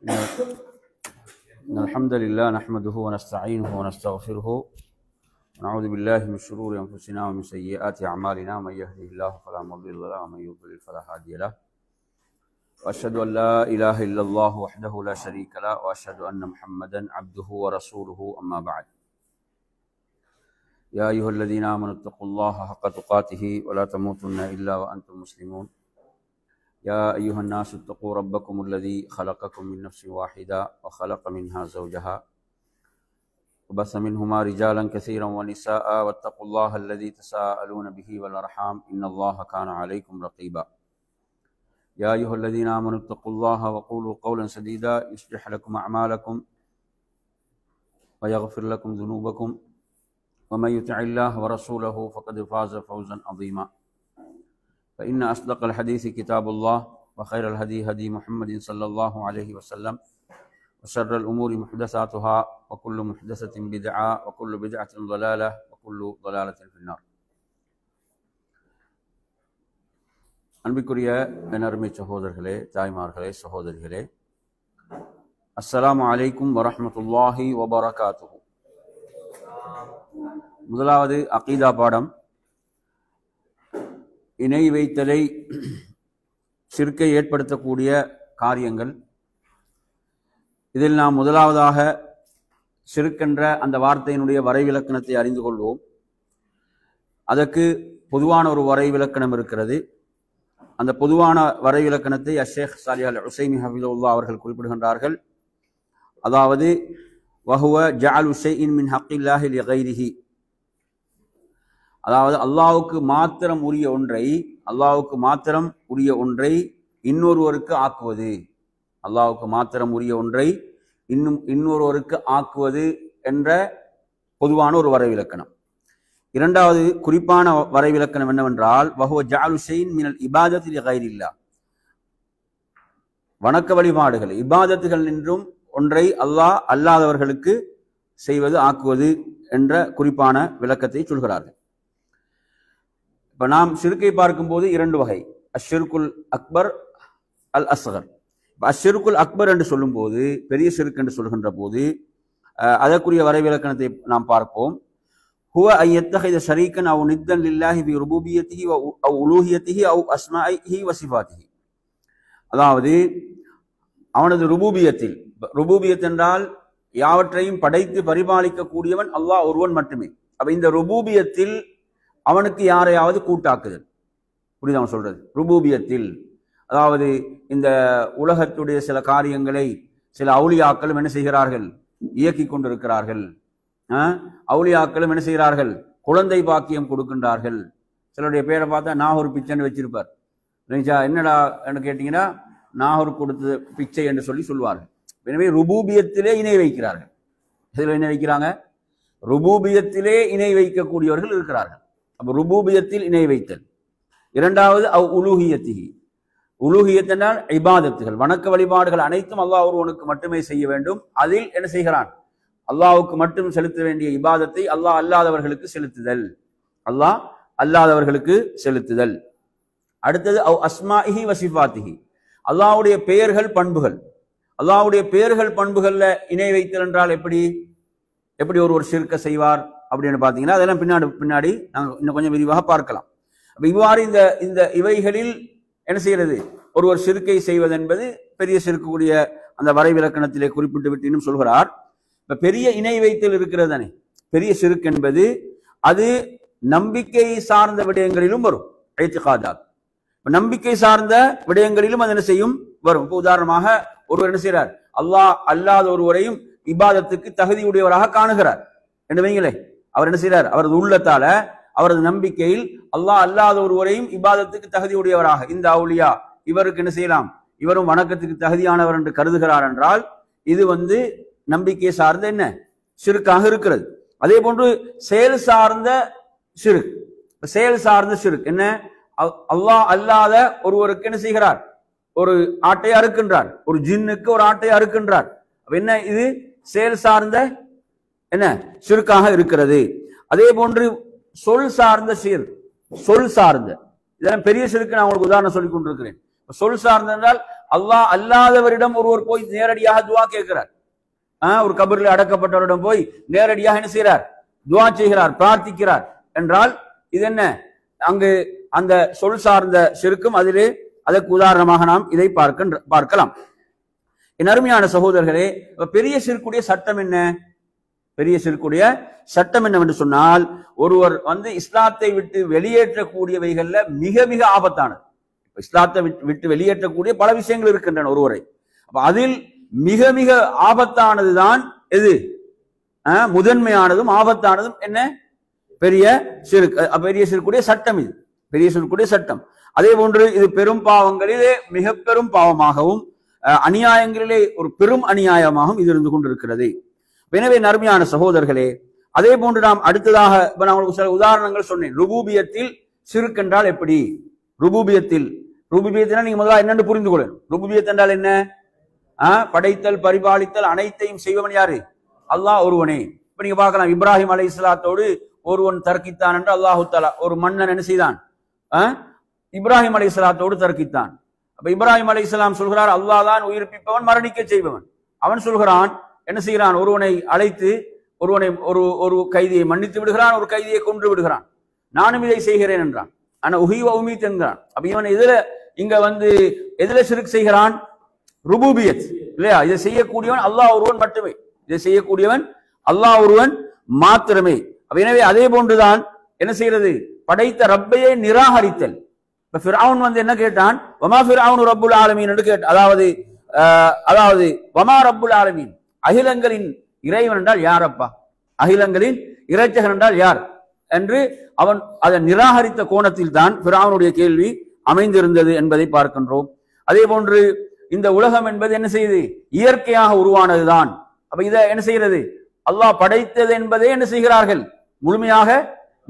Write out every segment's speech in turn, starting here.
إن الحمد لله نحمده ونستعينه ونستغفره ونعوذ بالله من شرور أنفسنا ومن سيئات أعمالنا من يهده الله فلا مضل له ومن يضلل فلا هادي له وأشهد أن لا إله إلا الله وحده لا شريك له وأشهد أن محمدا عبده ورسوله أما بعد يا أيها الذين آمنوا اتقوا الله حق تقاته ولا تموتن إلا وأنتم مسلمون يا أيها الناس اتقوا ربكم الذي خلقكم من نفس واحدة وخلق منها زوجها وبث منهما رجالا كثيرا ونساء واتقوا الله الذي تساءلون به والأرحام إن الله كان عليكم رقيبا يا أيها الذين آمنوا اتقوا الله وقولوا قولا سديدا يصلح لكم أعمالكم ويغفر لكم ذنوبكم ومن يطع الله ورسوله فقد فاز فوزا عظيما فإن أصدق الحديث كتاب الله وخير الهدي هدي محمد صلى الله عليه وسلم وشر الأمور محدثاتها وكل محدثة بدعة وكل بدعة ضلالة وكل ضلالة في النار. அன்பிற்குரிய அருமை சகோதரர்களே, தாய்மார்களே, சகோதரிகளே, அஸ்ஸலாமு அலைக்கும் வரஹ்மத்துல்லாஹி வபரகாத்துஹு. முதலாவது அகீதா பாடம், இணை வைத்தலை ஷிர்க்கை ஏற்படுத்தக்கூடிய காரியங்கள். இதில் நாம் முதலாவதாக ஷிர்க் என்ற அந்த வார்த்தையினுடைய வரைவிலக்கணத்தை அறிந்து கொள்வோம். அதற்கு பொதுவான ஒரு வரைவிலக்கணம் இருக்கிறது. அந்த பொதுவான வரைவிலக்கணத்தை அஷேக் சாலிஹ் அல் உஸைமி ஹஃபிதுல்லாஹ் அவர்கள் குறிப்பிடுகின்றார்கள். அதாவது வஹுவ ஜஅலு ஷைஇன் மின் ஹக்கில்லாஹி லிகைரிஹி, அதாவது அல்லாஹ்வுக்கு மாத்திரம் உரிய ஒன்றை இன்னொருவருக்கு ஆக்குவது. அல்லாஹ்வுக்கு மாத்திரம் உரிய ஒன்றை இன்னொருவருக்கு ஆக்குவது என்ற பொதுவான ஒரு வரைவிலக்கணம். இரண்டாவது குறிப்பான வரைவிலக்கணம் என்னவென்றால் வஹுவ ஜஅலு ஷைஇன் மினல் இபாதத்தி லிகைரில்லாஹ், வணக்க வழிபாடுகள் இபாதத்துகள் நின்றும் ஒன்றை அல்லாஹ் அல்லாதவர்களுக்கு செய்வது, ஆக்குவது என்ற குறிப்பான விளக்கத்தை சொல்கிறார்கள். இப்போ நாம் ஷிர்கை பார்க்கும்போது இரண்டு வகை, அஷ்ஷிர்குல் அக்பர், அல் அஸ்கர். இப்போ அஷ்ஷிர்குல் அக்பர் என்று சொல்லும்போது, பெரிய ஷிர்க் என்று சொல்கின்ற போது அதற்குரிய வரைவிலக்கணத்தை நாம் பார்ப்போம். ஹுவ அன் யத்தஹித ஷரீகன் அவ் நித்தன் லில்லாஹி ஃபி ருபூபியத்திஹி அவ் உலூஹியத்திஹி அவ் அஸ்மாஇஹி வ சிஃபாத்திஹி, அதாவது அவனது ருபூபியத் என்றால் யாவற்றையும் படைத்து பரிபாலிக்க கூடியவன் அல்லாஹ் ஒருவன் மட்டுமே. அப்ப இந்த ருபூபியத்தில் அவனுக்கு யாரையாவது கூட்டாக்குதல், புரியுது அவன் சொல்றது? ருபூபியத்தில் அதாவது இந்த உலகத்துடைய சில காரியங்களை சில அவுலியாக்களும் என்ன செய்கிறார்கள், இயக்கி கொண்டிருக்கிறார்கள். அவுலியாக்களும் என்ன செய்கிறார்கள், குழந்தை பாக்கியம் கொடுக்கின்றார்கள். சிலருடைய பேரை பார்த்தா நாகூர் பிச்சைன்னு வச்சிருப்பார். என்னடா என்று கேட்டீங்கன்னா நாகூர் கொடுத்த பிச்சை என்று சொல்லுவார்கள். எனவே ருபூபியத்திலே இணை வைக்கிறார்கள். இதில் என்ன வைக்கிறாங்க? ருபூபியத்திலே இணை வைக்கக்கூடியவர்கள் இருக்கிறார்கள். அப்ப ருபூபியத்தில் இணை வைத்தல். இரண்டாவது அவ் உலூஹியத்திஹி, உலூஹியத் என்றால் இபாதத்துகள், வணக்க வழிபாடுகள் அனைத்தும் அல்லாஹ் ஒருவனுக்கு மட்டுமே செய்ய வேண்டும். அதில் என்ன செய்கிறான், அல்லாஹ்வுக்கு மட்டும் செலுத்த வேண்டிய இபாதத்தை அல்லாஹ் அல்லாதவர்களுக்கு செலுத்துதல். அடுத்தது அவ் அஸ்மாஇஹி வ சிஃபாத்திஹி, அல்லாஹ்வுடைய பெயர்கள் பண்புகள். அல்லாஹ்வுடைய பெயர்கள் பண்புகள்ல இணை வைத்தல் என்றால் எப்படி ஒருவர் ஷிர்க செய்வார் அப்படின்னு பார்த்தீங்கன்னா அதெல்லாம் பின்னாடி நாங்கள் இன்னும் கொஞ்சம் விரிவாக பார்க்கலாம். அப்ப இவ்வாறு இந்த இவைகளில் என்ன செய்யறது, ஒருவர் ஷிர்கை செய்வது என்பது பெரிய ஷிர்க்குடைய அந்த வரைவிலக்கணத்திலே குறிப்பிட்டு விட்டு இன்னும் சொல்கிறார். இப்ப பெரிய இணை வைத்தல் இருக்கிறது தானே, பெரிய ஷிர்க் என்பது அது நம்பிக்கை சார்ந்த விடயங்களிலும் வரும். இஅ்திகாதாத், நம்பிக்கை சார்ந்த விடயங்களிலும் அது என்ன செய்யும், வரும். இப்போ உதாரணமாக ஒருவர் என்ன செய்யறார், அல்லாஹ் அல்லாத ஒருவரையும் இபாதத்துக்கு தகுதியுடையவராக காணுகிறார் என்று வைங்களே. அவர் என்ன செய்யறார், அவரது உள்ளத்தால அவரது நம்பிக்கையில் அல்லாஹ் அல்லாத ஒருவரையும் இபாதத்துக்கு தகுதியுடையவராக, இந்த அவுலியா இவருக்கு என்ன செய்யலாம், இவரும் வணக்கத்துக்கு தகுதியானவர் என்று கருதுகிறார் என்றால் இது நம்பிக்கை சார்ந்த என்ன ஷிர்காக இருக்கிறது. அதே போன்று செயல் சார்ந்த ஷிர்க் என்ன, அல்லாஹ் அல்லாத ஒருவருக்கு என்ன செய்கிறார், ஒரு ஆட்டை அறுக்கின்றார், ஒரு ஜின்னுக்கு ஒரு ஆட்டை அறுக்கின்றார். என்ன, இது செயல் சார்ந்த என்ன ஷிர்காக இருக்கிறது. அதே போன்று சொல் சார்ந்த இதெல்லாம் பெரிய ஷிர்க். நான் உங்களுக்கு உதாரணம் சொல்லிக் கொண்டிருக்கிறேன். சொல் சார்ந்த என்றால் அல்லாஹ் அல்லாதவரிடம் ஒருவர் போய் நேரடியாக துவா கேட்கிறார். ஒரு கபரில் அடக்கப்பட்டவரிடம் போய் நேரடியாக என்ன செய்கிறார்? துவா செய்கிறார், பிரார்த்திக்கிறார் என்றால் இது என்ன? அங்கு அந்த சொல் சார்ந்த ஷிர்க்கும் அதிலே அதற்கு உதாரணமாக நாம் இதை பார்க்கலாம். என் அருமையான சகோதரர்களே, பெரிய ஷிர்க்குடைய சட்டம் என்ன? பெரிய ஷிர்க்குடைய சட்டம் என்னவென்று சொன்னால், ஒருவர் இஸ்லாத்தை விட்டு வெளியேற்றக்கூடியவைகள்ல மிக மிக ஆபத்தானது. இஸ்லாத்தை விட்டு வெளியேற்றக்கூடிய பல விஷயங்கள் இருக்கின்றன ஒருவரை. அப்ப அதில் மிக மிக ஆபத்தானதுதான் எது? முதன்மையானதும் ஆபத்தானதும் என்ன? பெரிய ஷிர்க்குடைய சட்டம். இது பெரிய ஷிர்க்குடைய சட்டம். அதே போன்று இது பெரும் பாவங்களிலே மிக பெரும் பாவமாகவும் அநியாயங்களிலே ஒரு பெரும் அநியாயமாகவும் இது இருந்து கொண்டிருக்கிறது. எனவே நறுமையான சகோதரர்களே, அதே போன்று நாம் அடுத்ததாக நான் உங்களுக்கு சில உதாரணங்கள் சொன்னேன். ருபூபியத்தில் ஷிர்க் என்றால் எப்படி? ருபூபியத்தில் நீங்க முதல்ல என்னன்னு புரிந்து கொள்ளணும். ருபூபியத் என்றால் என்ன? படைத்தல், பரிபாலித்தல் அனைத்தையும் செய்வன் யாரு? அல்லாஹ் ஒருவனே. இப்ப நீங்க பார்க்கலாம், இப்ராஹிம் அலைஹிஸ்ஸலாத்தோடு ஒருவன் தர்க்கித்தான் என்று அல்லாஹு தஆலா, ஒரு மன்னன் என்ன செய்தான்? இப்ராஹிம் அலைஹிஸ்ஸலாத்தோடு தர்க்கித்தான். அப்ப இப்ராஹிம் அலைஹிஸ்ஸலாம் சொல்கிறார், அல்லாஹ் தான் உயிர்ப்பிப்பவன், மரணிக்க செய்பவன். அவன் சொல்கிறான், என்ன செய்கிறான்? ஒருவனை அழைத்து ஒரு கைதியை மன்னித்து விடுகிறான், ஒரு கைதியை கொன்று விடுகிறான். நானும் இதை செய்கிறேன் என்றான். ஆனா உஹீவ உமீத் என்கிறான். அப்ப இவன் எதுல ஷிர்க் செய்கிறான்? ருபூபியத் இல்லையா? இதை செய்யக்கூடியவன் அல்லாஹ் ஒருவன் மட்டுமே. இதை செய்யக்கூடியவன் அல்லாஹ் ஒருவன் மாத்திரமே. எனவே அதே போன்றுதான் என்ன செய்யறது? படைத்த ரப்பையை நிராகரித்தல். இப்ப ஃபிர்அவுன் என்ன கேட்டான்? வமா ஃபிர்அவுனு ரப்புல் ஆலமீன் என்று கேட்டான். அதாவது வமா ரப்புல் ஆலமீன், அகிலங்களின் இறைவன் என்றால் யார் அப்பா? அகிலங்களின் இறைச்சகன் என்றால் யார் என்று அவன் அதை நிராகரித்த கோணத்தில் தான் ஃபிர்அவுனுடைய கேள்வி அமைந்திருந்தது என்பதை பார்க்கின்றோம். அதே போன்று இந்த உலகம் என்பது என்ன செய்யுது? இயற்கையாக உருவானதுதான். அப்ப இதை என்ன செய்கிறது? அல்லாஹ் படைத்தது என்பதே என்ன செய்கிறார்கள்? முழுமையாக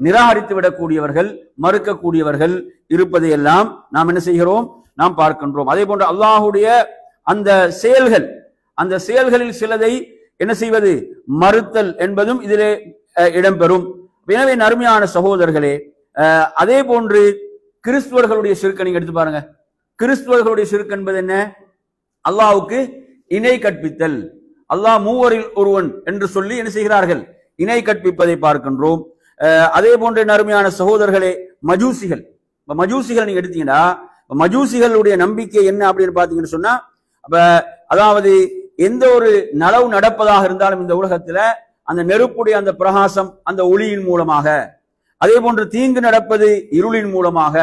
நிராகரித்து விடக்கூடியவர்கள், மறுக்கக்கூடியவர்கள் இருப்பதை எல்லாம் நாம் என்ன செய்கிறோம்? நாம் பார்க்கின்றோம். அதே போன்று அல்லாஹுடைய அந்த செயல்களில் சிலதை என்ன செய்வது? மறுத்தல் என்பதும் இதிலே இடம்பெறும். எனவே நறுமையான சகோதரர்களே, அதே போன்று கிறிஸ்துவர்களுடைய ஷிர்க்கை நீங்க எடுத்து பாருங்க. கிறிஸ்துவர்களுடைய ஷிர்க் என்பது என்ன? அல்லாஹ்வுக்கு இணை கற்பித்தல். அல்லாஹ் மூவரில் ஒருவன் என்று சொல்லி என்ன செய்கிறார்கள்? இணை கற்பிப்பதை பார்க்கின்றோம். அதே போன்ற நறுமையான சகோதரர்களே, மஜூசிகள் நீங்க எடுத்தீங்கன்னா, மஜூசிகளுடைய நம்பிக்கை என்ன அப்படின்னு பாத்தீங்கன்னு சொன்னா, அதாவது எந்த ஒரு நலவு நடப்பதாக இருந்தாலும் இந்த உலகத்துல அந்த நெருப்புடைய அந்த பிரகாசம் அந்த ஒளியின் மூலமாக, அதே போன்று தீங்கு நடப்பது இருளின் மூலமாக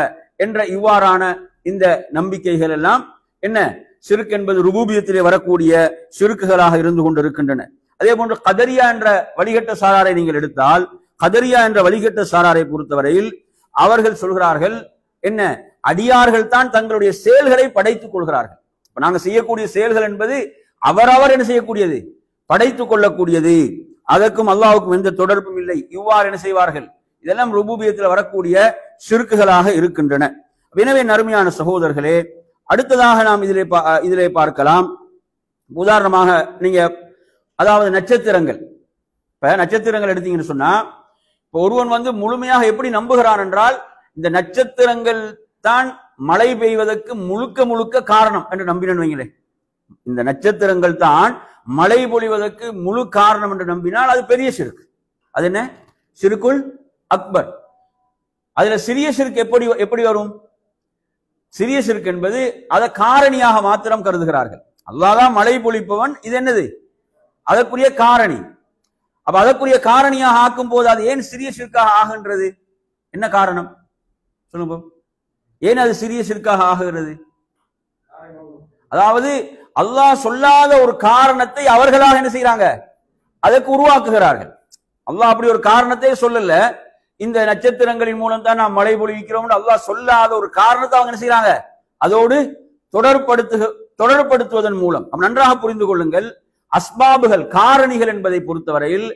என்ற இவ்வாறான இந்த நம்பிக்கைகள் எல்லாம் என்ன? ஷிர்க் என்பது ருபூபியத்திலே வரக்கூடிய ஷிர்க்குகளாக இருந்து கொண்டிருக்கின்றன. அதே போன்று கதரியா என்ற வழிகட்ட சாராரை நீங்கள் எடுத்தால், கதரியா என்ற வழிகட்ட சாராரை பொறுத்தவரையில் அவர்கள் சொல்கிறார்கள் என்ன? அடியார்கள் தான் தங்களுடைய செயல்களை படைத்துக் கொள்கிறார்கள். இப்ப நாங்க செய்யக்கூடிய செயல்கள் என்பது அவரவர் என்ன செய்யக்கூடியது? படைத்துக் கொள்ளக்கூடியது. அதற்கும் அல்லாஹ்வுக்கும் எந்த தொடர்பும் இல்லை. இவ்வாறு என்ன செய்வார்கள்? இதெல்லாம் ருபூபியத்தில் வரக்கூடிய ஷிர்க்குகளாக இருக்கின்றன. எனவே நறுமையான சகோதரர்களே, அடுத்ததாக நாம் இதிலே பார்க்கலாம். உதாரணமாக நீங்க அதாவது நட்சத்திரங்கள். இப்ப நட்சத்திரங்கள் எடுத்தீங்கன்னு சொன்னா, இப்ப ஒருவன் முழுமையாக எப்படி நம்புகிறான் என்றால், இந்த நட்சத்திரங்கள் தான் மழை பெய்வதற்கு முழுக்க காரணம் என்று நம்பினேன் வைங்களேன். இந்த நட்சத்திரங்கள் தான் மழை பொழிவதற்கு முழு காரணம் என்று நம்பினால் அது பெரிய ஷிர்க். அது என்ன? ஷிர்குல் அக்பர். அதுல சிறிய ஷிர்க் எப்படி வரும்? சிறிய ஷிர்க் என்பது அதை காரணியாக மாத்திரம் கருதுகிறார்கள். அல்லாஹ் தான் மழை பொழிப்பவன், இது என்னது? அதற்குரிய காரணி. அப்ப அதற்குரிய காரணியாக ஆக்கும் போது அது ஏன் சிறிய ஷிர்காக ஆகின்றது? என்ன காரணம் சொல்லுங்க. ஏன் அது சிறிய ஷிர்காக ஆகிறது? அதாவது அல்லாஹ் சொல்லாத ஒரு காரணத்தை அவர்களாக என்ன செய்யறாங்க? அதற்கு உருவாக்குகிறார்கள். அல்லாஹ் அப்படி ஒரு காரணத்தை சொல்லல. இந்த நட்சத்திரங்களின் மூலம் தான் நாம் மழை பொழிவிக்கிறோம் அல்லாஹ் சொல்லாத ஒரு காரணத்தை அவங்க என்ன செய்யறாங்க? அதோடு தொடர்படுத்துவதன் மூலம் நன்றாக புரிந்து கொள்ளுங்கள். அஸ்பாபுகள், காரணிகள் என்பதை பொறுத்தவரையில்,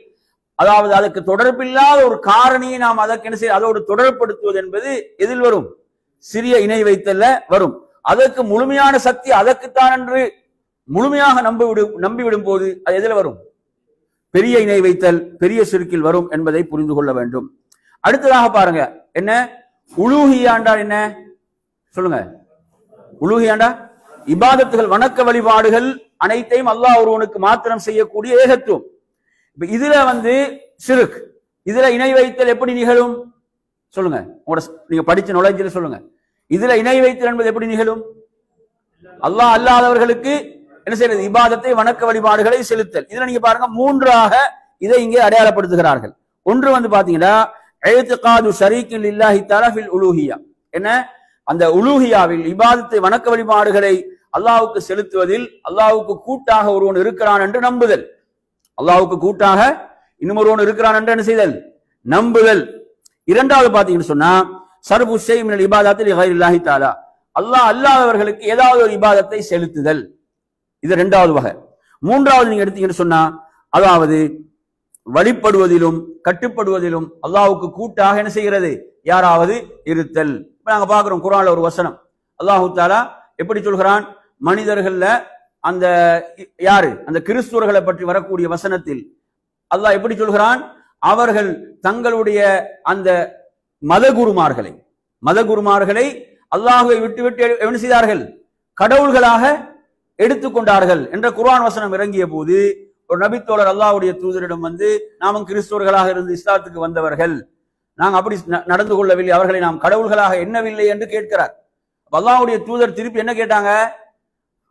அதாவது அதற்கு தொடர்பில்லாத ஒரு காரணியை நாம் அதற்கு என்ன செய்ய அதோடு தொடர்படுத்துவது என்பது எதில் வரும்? சிறிய இணை வைத்தல்ல வரும். அதற்கு முழுமையான சக்தி அதற்குத்தான் என்று முழுமையாக நம்பிவிடும் போது அது எதில் வரும்? பெரிய இணை வைத்தல், பெரிய ஷிர்கில் வரும் என்பதை புரிந்து கொள்ள வேண்டும். அடுத்ததாக பாருங்க, என்ன உலூஹியா என்றால் என்ன சொல்லுங்க? உலூஹியாண்டா இபாதத்துகள் வணக்க வழிபாடுகள் அனைத்தையும் அல்லாஹ் ஒருவனுக்கு மாத்திரம் செய்யக்கூடிய ஏகத்துவம். இப்ப இதுல ஷிர்க், இதுல இணை வைத்தல் எப்படி நிகழும் சொல்லுங்க. உங்களோட நீங்க படிச்ச நுழைஞ்சில சொல்லுங்க. இதுல இணை வைத்தல் என்பது எப்படி நிகழும்? அல்லாஹ் அல்லாதவர்களுக்கு என்ன செய்யறது? இபாதத்தை வணக்க வழிபாடுகளை செலுத்தல். இதுல நீங்க பாருங்க மூன்றாக இதை இங்கே அடையாளப்படுத்துகிறார்கள். ஒன்று பாத்தீங்கன்னா இஅ்திகாது ஷரீக்கின் லில்லாஹி தஆலா ஃபில் உலூஹியா, என்ன அந்த உலூஹியாவில் இபாதத்தை வணக்க வழிபாடுகளை அல்லாஹ்வுக்கு செலுத்துவதில் அல்லாஹ்வுக்கு கூட்டாக ஒருவன் இருக்கிறான் என்று நம்புதல். அல்லாஹ்வுக்கு கூட்டாக இன்னும் ஒருவன் இருக்கிறான் என்று என்ன செய்தல்? நம்புதல். இரண்டாவது பாத்தீங்கன்னு சொன்னா சர்பு ஷைஇ மினல் இபாதத்தி லிகைரில்லாஹி தஆலா, அல்லாஹ் அல்லாதவர்களுக்கு ஏதாவது ஒரு இபாதத்தை செலுத்துதல். இது இரண்டாவது வகை. மூன்றாவது நீங்க எடுத்தீங்கன்னு சொன்னா அதாவது வழிபடுவதிலும் கட்டுப்படுவதிலும் அல்லாஹ்வுக்கு கூட்டாக என்ன செய்கிறது? யாராவது இருத்தல். நாங்க பாக்குறோம் குர்ஆன்ல ஒரு வசனம், அல்லாஹ் தஆலா எப்படி சொல்கிறான்? மனிதர்கள்ல அந்த யாரு அந்த கிறிஸ்துவர்களை பற்றி வரக்கூடிய வசனத்தில் அல்லாஹ் எப்படி சொல்கிறான்? அவர்கள் தங்களுடைய அந்த மதகுருமார்களை அல்லாஹ்வை விட்டு என்ன செய்தார்கள்? கடவுள்களாக எடுத்துக்கொண்டார்கள் என்ற குர்ஆன் வசனம் இறங்கிய போது ஒரு நபித்தோழர் அல்லாஹ்வுடைய தூதரிடம் நாமும் கிறிஸ்துவர்களாக இருந்து இஸ்லாத்துக்கு வந்தவர்கள், நாங்கள் அப்படி நடந்து கொள்ளவில்லை, அவர்களை நாம் கடவுள்களாக எண்ணவில்லை என்று கேட்கிறார். அல்லாஹ்வுடைய தூதர் திருப்பி என்ன கேட்டாங்க?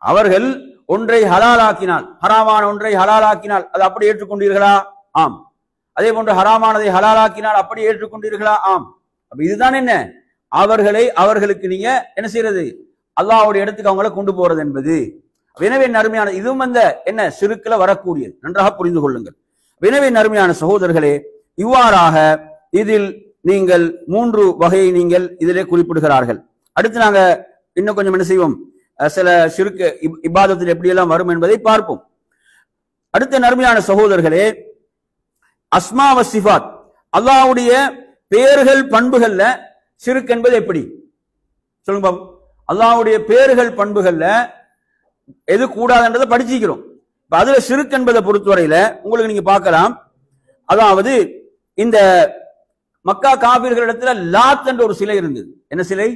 அவர்கள் ஒன்றை ஹலாலாக்கினால், ஹராமான ஒன்றை ஹலாலாக்கினால் அது அப்படி ஏற்றுக்கொண்டீர்களா? ஆம். அதே போன்று ஹராமானதை ஹலாலாக்கினால் அப்படி ஏற்றுக்கொண்டீர்களா? ஆம். அப்ப இதுதான் என்ன? அவர்களுக்கு நீங்க என்ன செய்யறது? அல்லாஹ்வுடைய இடத்துக்கு அவங்களை கொண்டு போறது என்பது. எனவே நறுமையான இதுவும் என்ன ஷிர்க்ல வரக்கூடியது, நன்றாக புரிந்து கொள்ளுங்கள். எனவே நறுமையான சகோதரர்களே, இவ்வாறாக இதில் நீங்கள் மூன்று வகையை நீங்கள் இதிலே குறிப்பிடுகிறார்கள். அடுத்து நாங்க இன்னும் கொஞ்சம் என்ன செய்வோம், சில ஷிர்க் இபாதத்தில் எப்படியெல்லாம் வரும் என்பதை பார்ப்போம். அடுத்த நறுமையான சகோதரர்களே, அஸ்மா வ சிஃபாத், அல்லாஹ்வுடைய பெயர்கள் பண்புகள்ல ஷிர்க் என்பது எப்படி சொல்லுங்க பாப்போம். அல்லாஹ்வுடைய பெயர்கள் பண்புகள்ல எது கூடாதுன்றதை படிச்சிக்கிறோம். அதுல ஷிர்க் என்பதை பொறுத்தவரையில உங்களுக்கு நீங்க பார்க்கலாம், அதாவது இந்த மக்கா காபிர்களிடத்துல லாத் என்ற ஒரு சிலை இருந்தது. என்ன சிலை?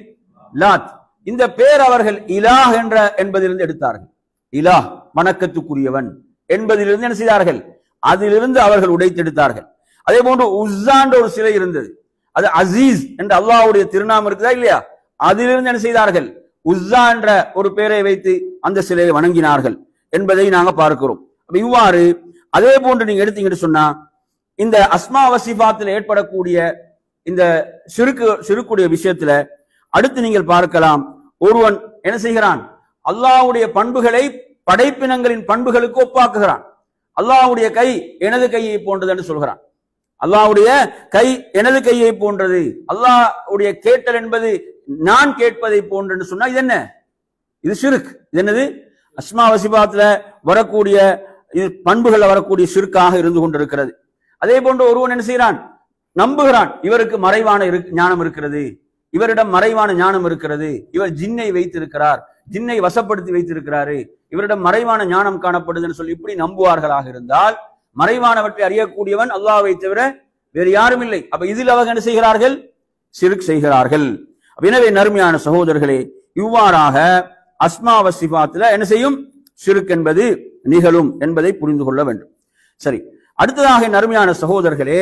லாத். இந்த பேர் அவர்கள் இலாஹ் என்பதிலிருந்து எடுத்தார்கள். இலாஹ் வணக்கத்துக்குரியவன் என்பதிலிருந்து என்ன செய்தார்கள்? அதிலிருந்து அவர்கள் உடைத்தெடுத்தார்கள். அதே போன்று உஸ்ஸா என்ற ஒரு சிலை இருந்தது, அது அசீஸ் என்ற அல்லாஹ்வுடைய திருநாமம் இருக்குதா இல்லையா, அதிலிருந்து என்ன செய்தார்கள்? உஸ்ஸா என்ற ஒரு பெயரை வைத்து அந்த சிலையை வணங்கினார்கள் என்பதை நாங்க பார்க்கிறோம். இவ்வாறு அதே போன்று நீங்க எடுத்தீங்கன்னு சொன்னா இந்த அஸ்மா வசிபாத்தில் ஏற்படக்கூடிய இந்த ஷிர்க்குடைய விஷயத்துல அடுத்து நீங்கள் பார்க்கலாம், ஒருவன் என்ன செய்கிறான்? அல்லாஹ்வுடைய பண்புகளை படைப்பினங்களின் பண்புகளுக்கு ஒப்பாக்குகிறான். அல்லாஹ்வுடைய கை எனது கையை போன்றது என்று சொல்கிறான். அல்லாஹ்வுடைய கை எனது கையை போன்றது, அல்லாஹ்வுடைய கேட்டல் என்பது நான் கேட்பதை போன்று சொன்னா இது என்ன? இது ஷிர்க். இது என்னது? அஸ்மா வசிபாத்துல வரக்கூடிய பண்புகள் வரக்கூடிய ஷிர்க்காக இருந்து கொண்டிருக்கிறது. அதே போன்று ஒருவன் என்ன செய்கிறான்? நம்புகிறான், இவருக்கு மறைவான ஞானம் இருக்கிறது, இவரிடம் மறைவான ஞானம் இருக்கிறது, இவர் ஜின்னை வைத்திருக்கிறார், ஜின்னை வசப்படுத்தி வைத்திருக்கிறாரு, இவரிடம் மறைவான ஞானம் காணப்படுதுன்னு சொல்லி இப்படி நம்புவார்களாக இருந்தால் மறைவானவற்றை அறியக்கூடியவன் அல்லாஹ்வை தவிர வேறு யாரும் இல்லை. அப்ப இதில் அவர்கள் என்ன செய்கிறார்கள்? ஷிர்க் செய்கிறார்கள். எனவே நறுமையான சகோதரர்களே, இவ்வாறாக அஸ்மா வ சிஃபாத்துல என்ன செய்யும்? ஷிர்க் என்பது நிகழும் என்பதை புரிந்து கொள்ள வேண்டும். சரி, அடுத்ததாக நறுமையான சகோதரர்களே,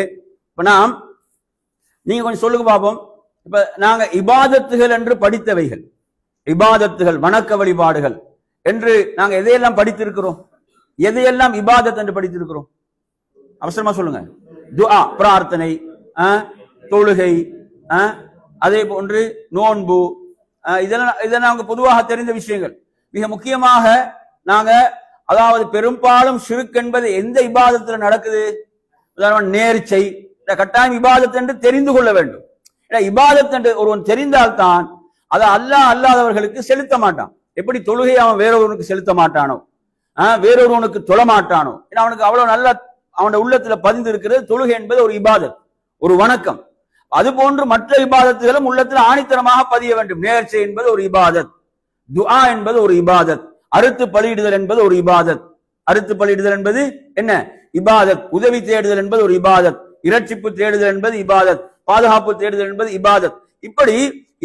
இப்ப நீங்க கொஞ்சம் சொல்லுங்க பாப்போம். இப்ப நாங்க இபாதத்துகள் என்று படித்தவைகள், இபாதத்துகள் வணக்க வழிபாடுகள் என்று நாங்க எதையெல்லாம் படித்திருக்கிறோம்? எதையெல்லாம் இபாதத் என்று படித்திருக்கிறோம்? அவசரமா சொல்லுங்க. துஆ, பிரார்த்தனை, தொழுகை, அதே போன்று நோன்பு, இதெல்லாம் நாங்க பொதுவாக தெரிந்த விஷயங்கள். மிக முக்கியமாக நாங்க அதாவது பெரும்பாலும் ஷிர்க் என்பது எந்த இபாதத்துல நடக்குது? நேர்ச்சை, கட்டாயம் இபாதத் என்று தெரிந்து கொள்ள வேண்டும். இபாதத் என்று ஒருவன் தெரிந்தால்தான் அதை அல்லாதவர்களுக்கு செலுத்த மாட்டான். எப்படி தொழுகை அவன் வேறொருவனுக்கு செலுத்த மாட்டானோ, வேறொருவனுக்கு தொழ மாட்டானோ, ஏன்னா அவனுக்கு அவ்வளவு நல்ல அவனுடைய உள்ளத்துல பதிந்து இருக்கிறது. தொழுகை என்பது ஒரு இபாதத், ஒரு வணக்கம். அது போன்று மற்ற இபாதத்துகளும் உள்ளத்தில் ஆணித்தரமாக பதிய வேண்டும். நேர்ச்சை என்பது ஒரு இபாதத், துஆ என்பது ஒரு இபாதத், அறுத்து பலியிடுதல் என்பது ஒரு இபாதத். அறுத்து பலியிடுதல் என்பது என்ன? இபாதத். உதவி தேடுதல் என்பது ஒரு இபாதத், இரட்சிப்பு தேடுதல் என்பது இபாதத், பாதுகாப்பு தேடுதல் என்பது இபாதத். இப்படி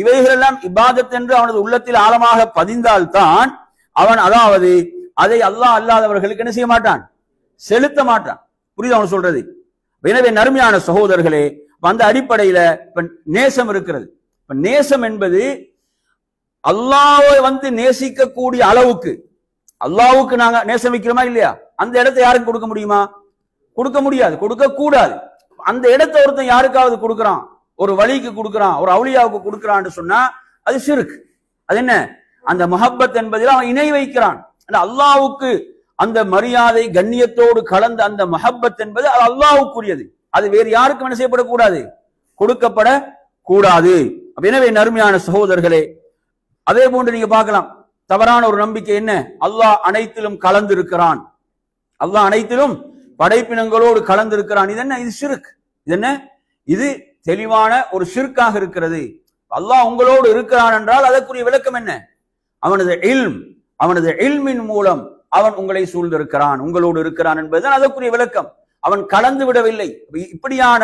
இவைகளெல்லாம் இபாதத் என்று அவனது உள்ளத்தில் ஆழமாக பதிந்தால்தான் அவன் அதாவது அதை அல்லாஹ் அல்லாதவர்களுக்கு என்ன செய்ய மாட்டான், செலுத்த மாட்டான். புரியுது அவன் சொல்றது? எனவே நறுமையான சகோதரர்களே, அந்த அடிப்படையில இப்ப நேசம் இருக்கிறது. இப்ப நேசம் என்பது அல்லாஹ்வை நேசிக்கக்கூடிய அளவுக்கு, அல்லாஹ்வுக்கு நாங்க நேசம் வைக்கிறோமா இல்லையா, அந்த இடத்தை யாருக்கு கொடுக்க முடியுமா? கொடுக்க முடியாது, கொடுக்க கூடாது. அந்த இடத்தை ஒருத்தன் யாருக்காவது கொடுக்கிறான், ஒரு வலிக்கு கொடுக்கிறான், ஒரு அவுலியாவுக்கு கொடுக்கிறான்னு சொன்னா அது ஷிர்க். அது என்ன? அந்த முஹப்பத் என்பதில் அவன் இணை வைக்கிறான். அல்லாஹ்வுக்கு அந்த மரியாதை கண்ணியத்தோடு கலந்த அந்த முஹப்பத் என்பது அது அல்லாஹ்வுக்குரியது. அது வேறு யாருக்கும் என்ன செய்யப்படக்கூடாது, கொடுக்கப்பட கூடாது. எனவே நறுமையான சகோதரர்களே, அதே போன்று நீங்க பார்க்கலாம், தவறான ஒரு நம்பிக்கை என்ன, அல்லாஹ் அனைத்திலும் கலந்து இருக்கிறான், அல்லாஹ் அனைத்திலும் படைப்பினங்களோடு கலந்து இருக்கிறான். இது என்ன? இது ஷிர்க். இது என்ன? இது தெளிவான ஒரு ஷிர்காக இருக்கிறது. அல்லாஹ் உங்களோடு இருக்கிறான் என்றால் அதற்குரிய விளக்கம் என்ன? அவனது இல்மின் மூலம் அவன் உங்களை சூழ்ந்திருக்கிறான், உங்களோடு இருக்கிறான் என்பதுதான் அதற்குரிய விளக்கம். அவன் கலந்து விடவில்லை. இப்படியான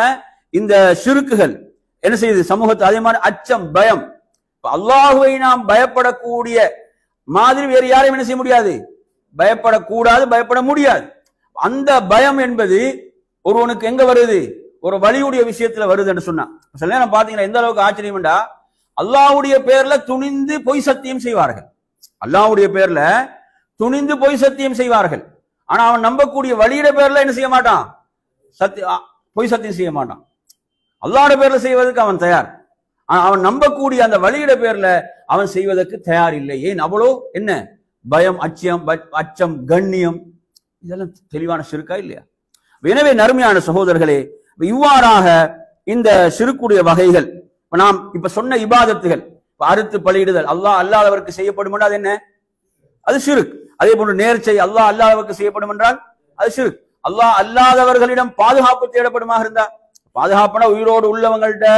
இந்த ஷிர்க்குகள் என்ன செய்யுது சமூகத்தை? அதே மாதிரி அச்சம், பயம். அல்லாஹுவை நாம் பயப்படக்கூடிய மாதிரி வேறு யாரையும் என்ன செய்ய முடியாது, பயப்படக்கூடாது, பயப்பட முடியாது. அந்த பயம் என்பது ஒருவனுக்கு எங்க வருது, ஒரு வலியுடைய விஷயத்துல வருது என்று சொன்னா. சில நேரம் பாத்தீங்கன்னா எந்த அளவுக்கு ஆச்சரியம்டா, அல்லாஹ்வுடைய பேர்ல துணிந்து பொய் சத்தியம் செய்வார்கள், அல்லாஹ்வுடைய பேர்ல துணிந்து பொய் சத்தியம் செய்வார்கள். ஆனா அவன் நம்பக்கூடிய வழியிட பேர்ல என்ன செய்ய மாட்டான், பொய் சத்தியம் செய்ய மாட்டான். அல்லாஹ்வுடைய பேர்ல செய்வதற்கு அவன் தயார், அவன் நம்பக்கூடிய அந்த வழியிட பேர்ல அவன் செய்வதற்கு தயார் இல்லை. ஏன்? அவ்வளோ என்ன பயம், அச்சம், கண்ணியம், இதெல்லாம் தெளிவான ஷிர்கா இல்லையா? எனவே நறுமையான சகோதரர்களே, இவ்வாறாக இந்த ஷிர்க்குடைய வகைகள், நாம் இப்ப சொன்ன இபாதத்துகள், அறுத்து பலியிடுதல் அல்லாஹ் அல்லாதவருக்கு செய்யப்படும் என்றால் அது என்ன? அது ஷிர்க். அதே போன்று நேர்ச்சை அல்லாஹ் அல்லாதவருக்கு செய்யப்படும் என்றால் அது ஷிர்க். அல்லாஹ் அல்லாதவர்களிடம் பாதுகாப்பு தேடப்படுமாக இருந்தா, பாதுகாப்புனா உயிரோடு உள்ளவங்கள்ட்ட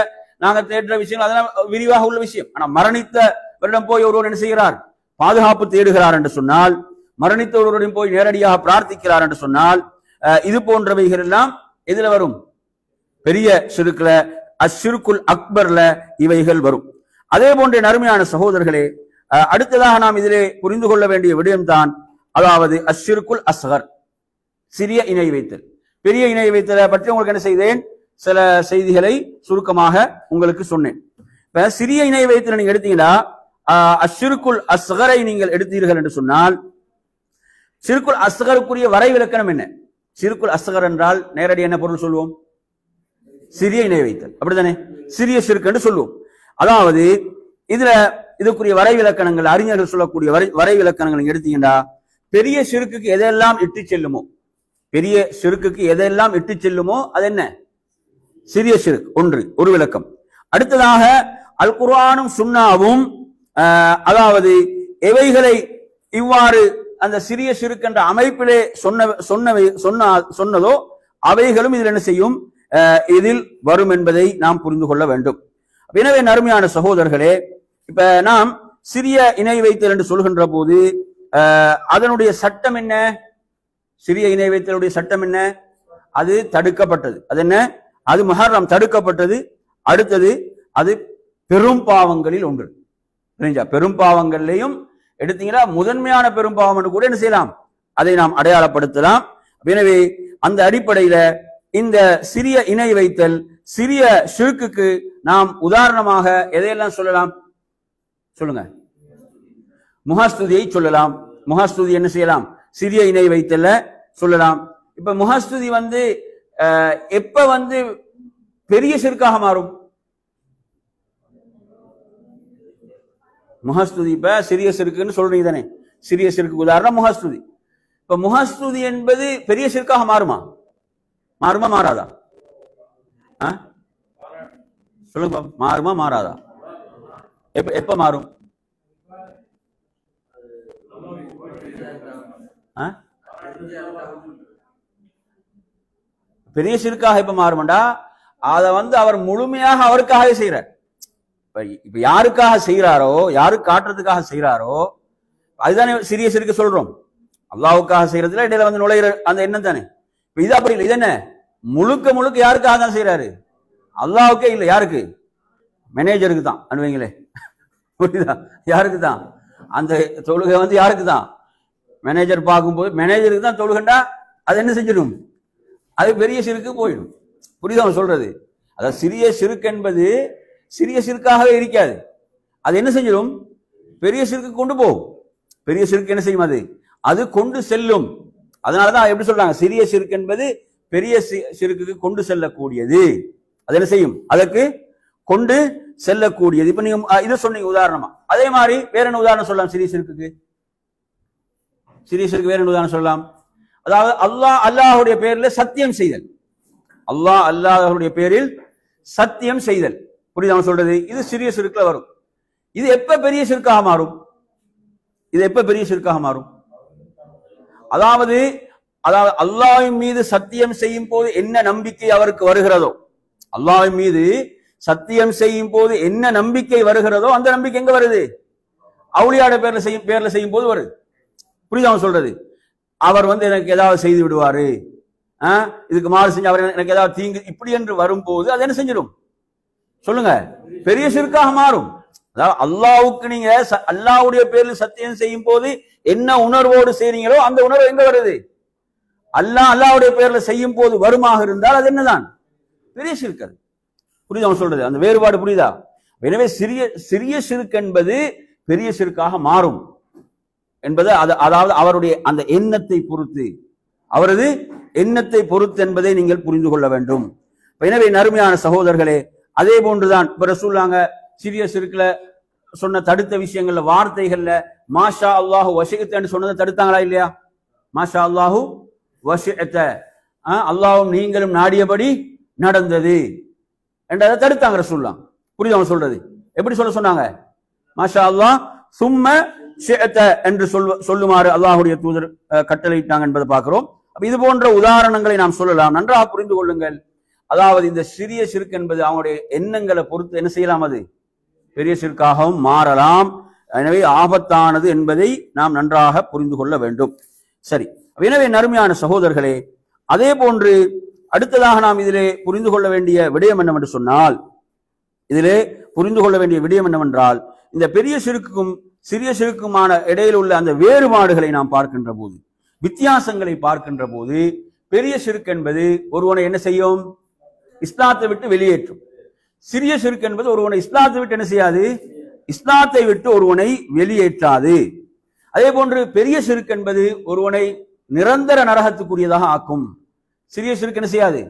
நாங்க தேடுற விஷயங்கள் அதெல்லாம் விரிவாக உள்ள விஷயம். ஆனா மரணித்தவரிடம் போய் ஒருவர் என்ன செய்கிறார், பாதுகாப்பு தேடுகிறார் என்று சொன்னால், மரணித்த ஒருவரிடம் போய் நேரடியாக பிரார்த்திக்கிறார் என்று சொன்னால், இது போன்றவைகள் எல்லாம் எதுல வரும்? பெரிய ஷிர்க்ல, அஷ்ஷிர்குல் அக்பர்ல இவைகள் வரும். அதே போன்ற நறுமையான சகோதரர்களே, அடுத்ததாக நாம் இதிலே புரிந்து கொள்ள வேண்டிய விடயம்தான், அதாவது அஷ்ஷிர்குல் அஸ்கர், சிறிய இணை வைத்தல். பெரிய இணை வைத்தலை பற்றி உங்களுக்கு என்ன செய்தேன், சில செய்திகளை சுருக்கமாக உங்களுக்கு சொன்னேன். இப்ப சிறிய இணை வைத்தலை நீங்க எடுத்தீங்கன்னா, அஷ்ஷிர்குல் அஸ்கரை நீங்கள் எடுத்தீர்கள் என்று சொன்னால், ஷிர்குல் அஸ்கருக்குரிய வரை விலக்கணம் என்ன? ஷிர்குல் அஸ்கர் என்றால் நேரடி என்ன பொருள் சொல்லுவோம்? சிறிய இணை வைத்தல், அப்படித்தானே? சிறிய ஷிர்க் என்று சொல்லுவோம். அதாவது இதுல இதுக்குரிய வரை விலக்கணங்கள், அறிஞர்கள் சொல்லக்கூடிய வரை விலக்கணங்கள் எடுத்தீங்கன்னா, பெரிய ஷிர்க்குக்கு எதெல்லாம் இட்டு செல்லுமோ, பெரிய ஷிர்க்குக்கு எதெல்லாம் இட்டு செல்லுமோ அது என்ன? சிறிய ஷிர்க். ஒரு விளக்கம். அடுத்ததாக அல் குர்ஆனும் சுன்னாவும் அதாவது எவைகளை இவ்வாறு அந்த சிறிய ஷிர்க் என்ற அமைப்பிலே சொன்னதோ அவைகளும் இதில் என்ன செய்யும், இதில் வரும் என்பதை நாம் புரிந்து கொள்ள வேண்டும். எனவே நறுமையான சகோதரர்களே, இப்ப நாம் சிறிய இணை வைத்தல் என்று சொல்கின்ற போது அதனுடைய சட்டம் என்ன? சிறிய இணை வைத்தலுடைய சட்டம் என்ன? அது தடுக்கப்பட்டது. அது என்ன? அது முஹர்ரம், தடுக்கப்பட்டது. அடுத்தது அது பெரும் பாவங்களில் ஒன்று. பெரும் பாவங்கள்லையும் எடுத்தீங்கன்னா முதன்மையான பெரும் பாவம் என்று கூட என்ன செய்யலாம், அதை நாம் அடையாளப்படுத்தலாம். எனவே அந்த அடிப்படையில இந்த சிறிய இணை வைத்தல், சிறிய ஷிர்க்குக்கு நாம் உதாரணமாக எதையெல்லாம் சொல்லலாம் சொல்லுங்க? முஹஸ்துதியை சொல்லலாம். முஹஸ்துதி என்ன செய்யலாம்? சிறிய இணை வைத்தல்ல சொல்லலாம். இப்ப முஹஸ்துதி எப்ப பெரிய ஷிர்காக மாறும்? முஹஸ்துதி இப்ப சிறிய ஷிர்க்குன்னு சொல்றீங்க தானே, சிறிய ஷிர்க்கு உதாரணம் முஹஸ்துதி. இப்ப முஹஸ்துதி என்பது பெரிய ஷிர்காக மாறுமா? மாறுமா மாறாதா? சொல்லுங்க, மாறுமா மாறாதா? எப்ப மாறும்? பெரிய ஷிர்காக எப்ப மாறும்டா, அதை அவர் முழுமையாக அவருக்காக செய்யறார். இப்ப யாருக்காக செய்யறாரோ, யாரு காட்டுறதுக்காக செய்யறாரோ அதுதானே சிறிய ஷிர்க்கு சொல்றோம். அல்லாஹ்வுக்காக செய்யறதுல இடையில நுழையிற அந்த எண்ணம் தானே. இது அப்படி இல்லை. இது என்ன? முழுக்க முழுக்க யாருக்காக தான் செய்யறாரு? அல்லாஹ்வுக்கே இல்லை. யாருக்கு? மேனேஜருக்கு தான் அனுவீங்களே, புரியுதா? யாருக்கு தான்? அந்த தொழுகை வந்து யாருக்கு தான்? மேனேஜர் பார்க்கும்போது மேனேஜருக்கு தான் தொழுகண்டா அது என்ன செஞ்சிடும்? அது பெரிய சிறுக்கு போயிடும். புரியுதா அவன் சொல்றது? அதாவது சிறிய சிறுக்கு என்பது சிறிய சிறுக்காகவே இருக்காது. அது என்ன செஞ்சிடும்? பெரிய சிறுக்கு கொண்டு போகும். பெரிய சிறுக்கு என்ன செய்யும்? அது கொண்டு செல்லும். அதனாலதான் எப்படி சொல்றாங்க? சிறிய சிறுக்கு என்பது பெரிய சிறுக்கு கொண்டு செல்லக்கூடியது. அது என்ன செய்யும்? அதற்கு கொண்டு செல்லக்கூடியது. இப்ப நீங்க இதை சொன்னீங்க உதாரணமா. அதே மாதிரி வேற என்ன உதாரணம் சொல்லலாம்? சிறிய சிறுக்கு வேற என்ன உதாரணம் சொல்லலாம்? அதாவது அல்லாஹ்வுடைய பேரில் சத்தியம் செய்தல். அல்லாஹ்வுடைய பேரில் சத்தியம் செய்தல். புரியுது அவன் சொல்றது? இது சிறிய சிறுக்குல வரும். இது எப்ப பெரிய சிறுக்காக மாறும்? அதாவது அல்லாஹ்வின் மீது சத்தியம் செய்யும் போது என்ன நம்பிக்கை அவருக்கு வருகிறதோ, அல்லாஹ்வின் மீது சத்தியம் செய்யும் போது என்ன நம்பிக்கை வருகிறதோ அந்த நம்பிக்கை எங்க வருது? அவுலியாட பேர்ல செய்யும் போது வருது. புரியுது அவன் சொல்றது? அவர் வந்து எனக்கு ஏதாவது செய்து விடுவாரு, இதுக்கு மாறு செஞ்சு அவர் எனக்கு ஏதாவது தீங்கு, இப்படி என்று வரும்போது அது என்ன செஞ்சிடும்? சொல்லுங்க, பெரிய சிறுக்காக மாறும். அதாவது அல்லாஹ்வுக்கு நீங்க அல்லாஹ்வுடைய பேரில் சத்தியம் செய்யும் போது என்ன உணர்வோடு செய்றீங்களோ அந்த உணர்வு எங்க வருது? அல்லாஹ்வுடைய பேர்ல செய்யும் போது வருமாக இருந்தால் அது என்னதான்? பெரிய சிறுக்கு. புரியுதா அவன் சொல்றது? அந்த வேறுபாடு புரியுதா? எனவே சிறிய சிறுக்கு என்பது பெரிய சிறுக்காக மாறும் என்பது அதாவது அவருடைய அந்த எண்ணத்தை பொறுத்து, அவரது எண்ணத்தை பொறுத்து என்பதை நீங்கள் புரிந்து கொள்ள வேண்டும். எனவே நறுமையான சகோதரர்களே, அதே போன்றுதான் இப்ப ரசூலுல்லாஹ் சிறிய சிறுக்குல சொன்ன தடுத்த விஷயங்கள்ல, வார்த்தைகள்ல மாஷா அல்லாஹு வஷிஅத்தன்னு சொன்னதை தடுத்தாங்களா இல்லையா? மாஷா அல்லாஹு வஷிஅத்த, அல்லாஹ்வும் நீங்களும் நாடியபடி நடந்தது என்றதை தடுத்தாங்க ரசூலுல்லாஹ். புரியுது அவன் சொல்றது? எப்படி சொன்னாங்க? மாஷா அல்லாஹ் சும்ம ஷிஅத்த என்று சொல்லுமாறு அல்லாஹ்வுடைய தூதர் கட்டளையிட்டாங்க என்பதை பார்க்கிறோம். இது போன்ற உதாரணங்களை நாம் சொல்லலாம். நன்றாக புரிந்து கொள்ளுங்கள். அதாவது இந்த சிறிய சிறுக்கு என்பது அவனுடைய எண்ணங்களை பொறுத்து என்ன செய்யலாம்? அது பெரிய சிறுக்காகவும் மாறலாம். எனவே ஆபத்தானது என்பதை நாம் நன்றாக புரிந்து கொள்ள வேண்டும். சரி, எனவே நறுமையான சகோதரர்களே, அதே போன்று அடுத்ததாக நாம் இதிலே புரிந்து கொள்ள வேண்டிய விடயம் என்னவென்று சொன்னால், இந்த பெரிய சிறுக்குக்கும் சிறிய சிறுக்குமான இடையில் உள்ள அந்த வேறுபாடுகளை நாம் பார்க்கின்ற போது, வித்தியாசங்களை பார்க்கின்ற போது, பெரிய சிறுக்கு என்பது ஒருவனை என்ன செய்யும்? இஸ்லாத்தை விட்டு வெளியேற்றும். சிறிய சிறுக்கு என்பது ஒருவனை இஸ்லாத்தை விட்டு என்ன செய்யாது? இஸ்லாத்தை விட்டு ஒருவனை வெளியேற்றாது. அதே போன்று பெரிய சிறுக்கு என்பது ஒருவனை நிரந்தர நரகத்துக்குரியதாக ஆக்கும். சிறிய சிறுக்கு என்ன செய்யாது?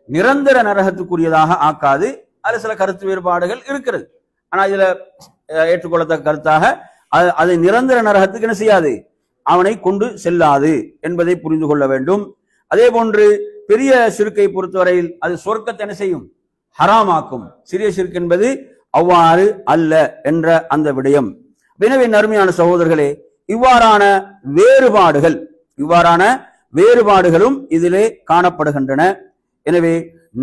நிரந்தர நரகத்துக்குரியதாக ஆக்காது. அதுல சில கருத்து வேறுபாடுகள் இருக்கிறது. ஆனா இதுல ஏற்றுக்கொள்ளத்தக்க கருத்தாக அதை நிரந்தர நரகத்துக்கு என்ன செய்யாது? அவனை கொண்டு செல்லாது என்பதை புரிந்து கொள்ள வேண்டும். அதே போன்று பெரிய சிறுக்கை பொறுத்தவரையில் அது சொர்க்கத்தை என்ன செய்யும்? ஹராமாக்கும். சிறிய சிறுக்கு என்பது அவ்வாறு அல்ல என்ற அந்த விடயம். எனவே நறுமையான சகோதரர்களே, இவ்வாறான வேறுபாடுகளும் இதிலே காணப்படுகின்றன. எனவே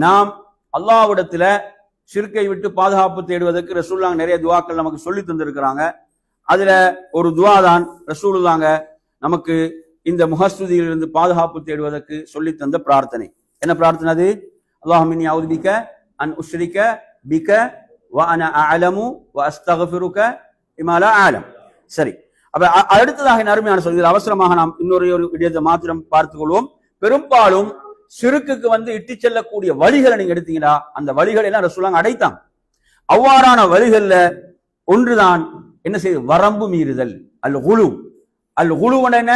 நாம் அல்லாஹ்விடத்துல ஷிர்கை விட்டு பாதுகாப்பு தேடுவதற்கு ரசூலுல்லாஹ் நிறைய துஆக்கள் நமக்கு சொல்லி தந்திருக்கிறாங்க. அதுல ஒரு துஆ தான் ரசூலுல்லாஹ் நமக்கு இந்த முஹஸ்ஸுதியிலிருந்து பாதுகாப்பு தேடுவதற்கு சொல்லி தந்த பிரார்த்தனை. என்ன பிரார்த்தனை அது? அல்லாஹும்ம இன்னி அஊது பிக அன் உஷ்ரிக பிக வ அனா அஅலமு வ அஸ்தக்ஃபிருக பிமா லா அஅலம். சரி, அப்ப அடுத்ததாக அருமையான சொல்கிறது, அவசரமாக நாம் இன்னொரு விடயத்தை மாத்திரம் பார்த்துக் கொள்வோம். பெரும்பாலும் சிறுக்குக்கு இட்டு செல்லக்கூடிய வழிகளை நீங்க எடுத்தீங்கன்னா அந்த வழிகள் எல்லாம் ரசூலுல்லாஹ் அடைத்தாங்க. அவ்வாறான வழிகள்ல ஒன்றுதான் என்ன செய்யுது? வரம்பு மீறுதல். அல் குலு என்ன?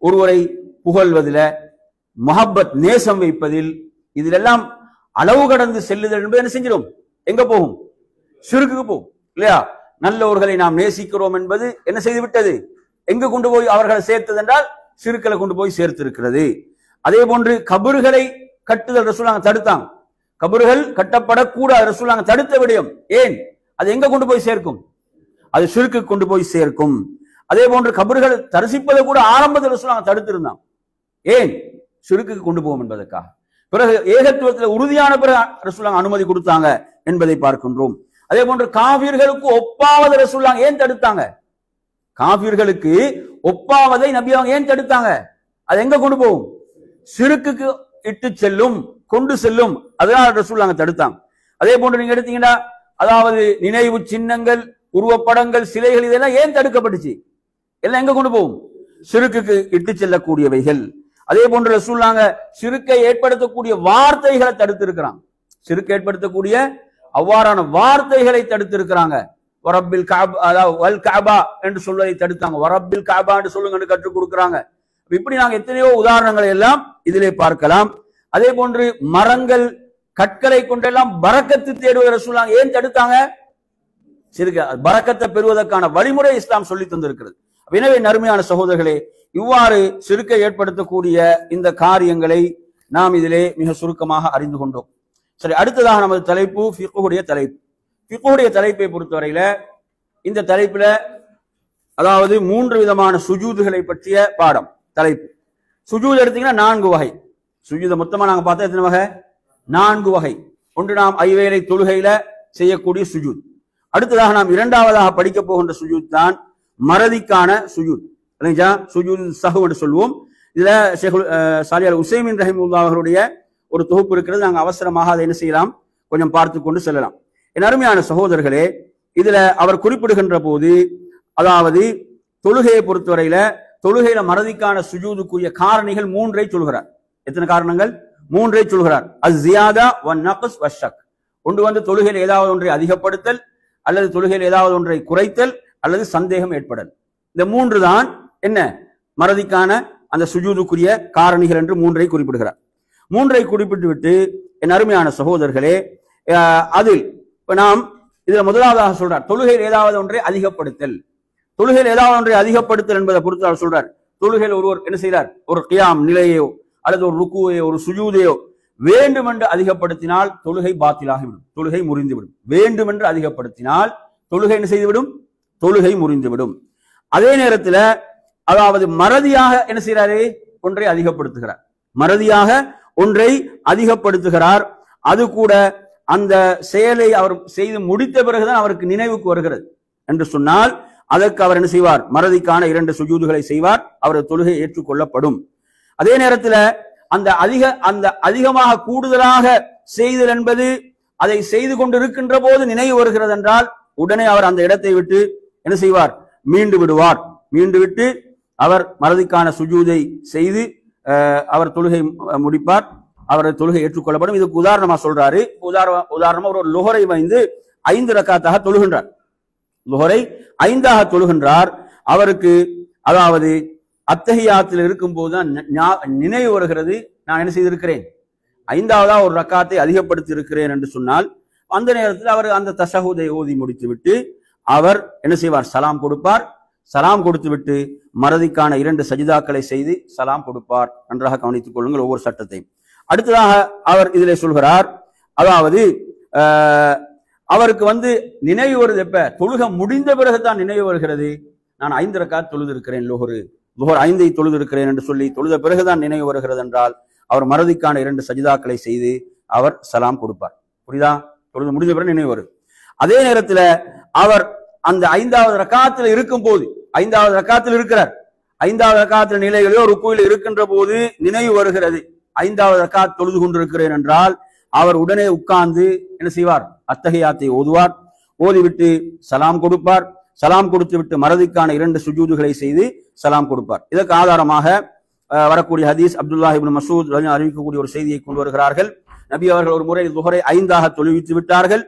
ஒருவரை புகழ்வதில், மஹப்பத் நேசம் வைப்பதில், இதிலெல்லாம் அளவு கடந்து செல்லுதல் என்பது என்ன செஞ்சிடும்? எங்க போகும்? சிறுக்குக்கு போகும் இல்லையா? நல்லவர்களை நாம் நேசிக்கிறோம் என்பது என்ன செய்து விட்டது? எங்கு கொண்டு போய் அவர்களை சேர்த்தது என்றால் சிறுக்களை கொண்டு போய் சேர்த்திருக்கிறது. அதே போன்று கபறுகளை கட்டுதல் ரசூலுல்லாஹ் தடுத்தாங்க. கபறுகள் கட்டப்படக்கூடாது ரசூலுல்லாஹ் தடுத்த விடயம். ஏன்? அது எங்க கொண்டு போய் சேர்க்கும்? அது சிறுக்கு கொண்டு போய் சேர்க்கும். அதே போன்று கபறுகள் தரிசிப்பதை கூட ஆரம்பத்தில் ரசூலுல்லாஹ் தடுத்திருந்தாங்க. ஏன்? சிறுக்கு கொண்டு போகும் என்பதற்காக. பிறகு ஏகத்துவத்தில் உறுதியான பிறகு ரசூலுல்லாஹ் அனுமதி கொடுத்தாங்க என்பதை பார்க்கின்றோம். அதே போன்று காஃபிர்களுக்கு ஒப்பாவதை ரசூலுல்லாஹ் ஏன் தடுத்தாங்க? காஃபிர்களுக்கு ஒப்பாவதை நபி அவங்க ஏன் தடுத்தாங்க? அது எங்க கொண்டு போகும்? சிறுக்குக்கு இட்டு செல்லும், கொண்டு செல்லும். அதனால ரசூலுல்லாஹ் தடுத்தாங்க. அதே போன்று நீங்க எடுத்தீங்கன்னா, அதாவது நினைவு சின்னங்கள், உருவப்படங்கள், சிலைகள் இதெல்லாம் ஏன் தடுக்கப்பட்டுச்சு? எல்லாம் எங்க கொண்டு போகும்? சிறுக்குக்கு இட்டு செல்லக்கூடியவைகள். அதே போன்று ரசூலுல்லாஹ் சிறுக்கை ஏற்படுத்தக்கூடிய வார்த்தைகளை தடுத்து இருக்கிறாங்க. சிறுக்கை ஏற்படுத்தக்கூடிய அவ்வாறான வார்த்தைகளை தடுத்து இருக்கிறாங்க. வரப்பில் காபா, அதாவது வல் காபா என்று சொல்வதை தடுத்தாங்க. வரப்பில் காபா என்று சொல்லுங்க கற்றுக் கொடுக்கிறாங்க. இப்படி நாங்க எத்தனையோ உதாரணங்களை எல்லாம் இதிலே பார்க்கலாம். அதே போன்று மரங்கள் கற்களை கொண்டெல்லாம் பரக்கத்து தேடுவதை ரசூலுல்லாஹ் ஏன் தடுத்தாங்க? சிறுக பரக்கத்தை பெறுவதற்கான வழிமுறை இஸ்லாம் சொல்லி தந்திருக்கிறது. எனவே நறுமையான சகோதரர்களே, இவ்வாறு சிறுக்கை ஏற்படுத்தக்கூடிய இந்த காரியங்களை நாம் இதிலே மிக சுருக்கமாக அறிந்து கொண்டோம். சரி, அடுத்ததாக நமது தலைப்பு ஃபிக்ஹுடைய தலைப்பு. ஃபிக்ஹுடைய தலைப்பை பொறுத்தவரையில இந்த தலைப்புல அதாவது 3 விதமான சுஜூதுகளை பற்றிய பாடம் தலைப்பு. சுஜூத் எடுத்தீங்கன்னா 4 வகை. சுஜூத மொத்தமா நாங்க பார்த்தா எத்தனை வகை? 4 வகை. ஒன்று நாம் ஐவேளை தொழுகையில செய்யக்கூடிய சுஜூத். அடுத்ததாக நாம் இரண்டாவதாக படிக்க போகின்ற சுஜூத் தான் மறதிக்கான சுஜூத். சுஜூத் சஹு என்று சொல்வோம். இதுல ஷேகுல் சாலிஹ் அல் உஸைமீன் ரஹிமஹுல்லாஹ் அவர்களுடைய ஒரு தொகுப்பு இருக்கிறது. நாங்கள் அவசரமாக அதை என்ன செய்யலாம், கொஞ்சம் பார்த்து கொண்டு செல்லலாம். என் அருமையான சகோதரர்களே, இதுல அவர் குறிப்பிடுகின்ற போது அதாவது தொழுகையை பொறுத்தவரையில தொழுகையில மறதிக்கான சுஜூதுக்குரிய காரணிகள் 3ஐ சொல்கிறார். எத்தனை காரணங்கள்? 3ஐ சொல்கிறார். அஸ்ஸியாதா வன் நக்ஸ் வஷ்ஷக். ஒன்று வந்து தொழுகையில் ஏதாவது ஒன்றை அதிகப்படுத்தல், அல்லது தொழுகையில் ஏதாவது ஒன்றை குறைத்தல், அல்லது சந்தேகம் ஏற்படல். இந்த 3 தான் என்ன மறதிக்கான அந்த சுஜூதுக்குரிய காரணிகள் என்று 3ஐ குறிப்பிடுகிறார். 3ஐ குறிப்பிட்டு விட்டு என் அருமையான சகோதரர்களே, அதில் இப்ப நாம் இதுல முதலாவதாக சொல்றார் தொழுகையில் ஏதாவது ஒன்றை அதிகப்படுத்தல். தொழுகையில் ஏதாவது ஒன்றை அதிகப்படுத்தல் என்பதை பொறுத்து அவர் சொல்றார், தொழுகையில் ஒருவர் என்ன செய்கிறார், ஒரு கியாம் நிலையோ அல்லது ஒரு ருக்குவையோ ஒரு சுஜூதையோ வேண்டுமென்று அதிகப்படுத்தினால் தொழுகை பாத்திலாகிவிடும், தொழுகை முறிந்துவிடும். வேண்டுமென்று அதிகப்படுத்தினால் தொழுகை என்ன செய்துவிடும், தொழுகை முறிந்துவிடும். அதே நேரத்தில் அதாவது மறதியாக என்ன செய்யறாரு, ஒன்றை அதிகப்படுத்துகிறார். மறதியாக ஒன்றை அதிகப்படுத்துகிறார். அது கூட அந்த செயலை அவர் செய்து முடித்த பிறகுதான் அவருக்கு நினைவுக்கு வருகிறது என்று சொன்னால் அதற்கு அவர் என்ன செய்வார், மறதிக்கான 2 சுஜூதுகளை செய்வார். அவரது தொழுகை ஏற்றுக்கொள்ளப்படும். அதே நேரத்தில் அந்த அதிகமாக கூடுதலாக செய்தல் என்பது அதை செய்து கொண்டிருக்கின்ற போது நினைவு வருகிறது என்றால் உடனே அவர் அந்த இடத்தை விட்டு என்ன செய்வார், மீண்டு விடுவார். மீண்டு விட்டு அவர் மறதிக்கான சுஜூதை செய்து அவர் தொழுகை முடிப்பார். அவரது தொழுகை ஏற்றுக்கொள்ளப்படும். இதுக்கு உதாரணமா சொல்றாரு. உதாரணமா ஒரு லுஹரை வந்து 5 ரக்காத்தாக தொழுகின்றார். லுஹரை 5ஆக தொழுகின்றார். அவருக்கு அதாவது அத்தஹியாத்தில் இருக்கும் போதுதான் நினைவு வருகிறது, நான் என்ன செய்திருக்கிறேன், 5ஆவதா ஒரு ரக்காத்தை அதிகப்படுத்தி இருக்கிறேன் என்று சொன்னால் அந்த நேரத்தில் அவர் அந்த தஷஹுதை ஓதி முடித்து விட்டு அவர் என்ன செய்வார், சலாம் கொடுப்பார். சலாம் கொடுத்து விட்டு மறதிக்கான 2 சஜிதாக்களை செய்து சலாம் கொடுப்பார். நன்றாக கவனித்துக் கொள்ளுங்கள் ஒவ்வொரு சட்டத்தையும். அடுத்ததாக அவர் இதிலே சொல்கிறார், அதாவது அவருக்கு வந்து நினைவு வருது எப்ப, தொழுகை முடிந்த பிறகுதான் நினைவு வருகிறது, நான் 5 ரக்காத் தொழுது இருக்கிறேன், லுஹர் 5ஐ தொழுது இருக்கிறேன் என்று சொல்லி தொழுத பிறகுதான் நினைவு வருகிறது என்றால் அவர் மறதிக்கான 2 சஜிதாக்களை செய்து அவர் சலாம் கொடுப்பார். புரியுதா? தொழுது முடிந்த பிறகு நினைவு வருது. அதே நேரத்தில் அவர் அந்த 5வது ரக்காத்தில் இருக்கும் போது, 5வது ரக்காத்தில் இருக்கிறார், 5வது ரக்காத்தில் நிலைகளிலோ ருக்குவில் இருக்கின்ற போது நினைவு வருகிறது, 5வது ரக்காத் தொழுது கொண்டிருக்கிறேன் என்றால் அவர் உடனே உட்கார்ந்து என்ன செய்வார், அத்தஹியாத்தை ஓதுவார். ஓதிவிட்டு சலாம் கொடுப்பார். சலாம் கொடுத்து விட்டு மறதிக்கான 2 சுஜூதுகளை செய்து சலாம் கொடுப்பார். இதற்கு ஆதாரமாக வரக்கூடிய ஹதீஸ் அப்துல்லாஹ் இப்னு மஸ்ஊத் அறிவிக்கக்கூடிய ஒரு செய்தியை கொண்டு வருகிறார்கள். நபி அவர்கள் ஒரு முறை லுஹரை 5ஆக தொழுவித்து விட்டார்கள்.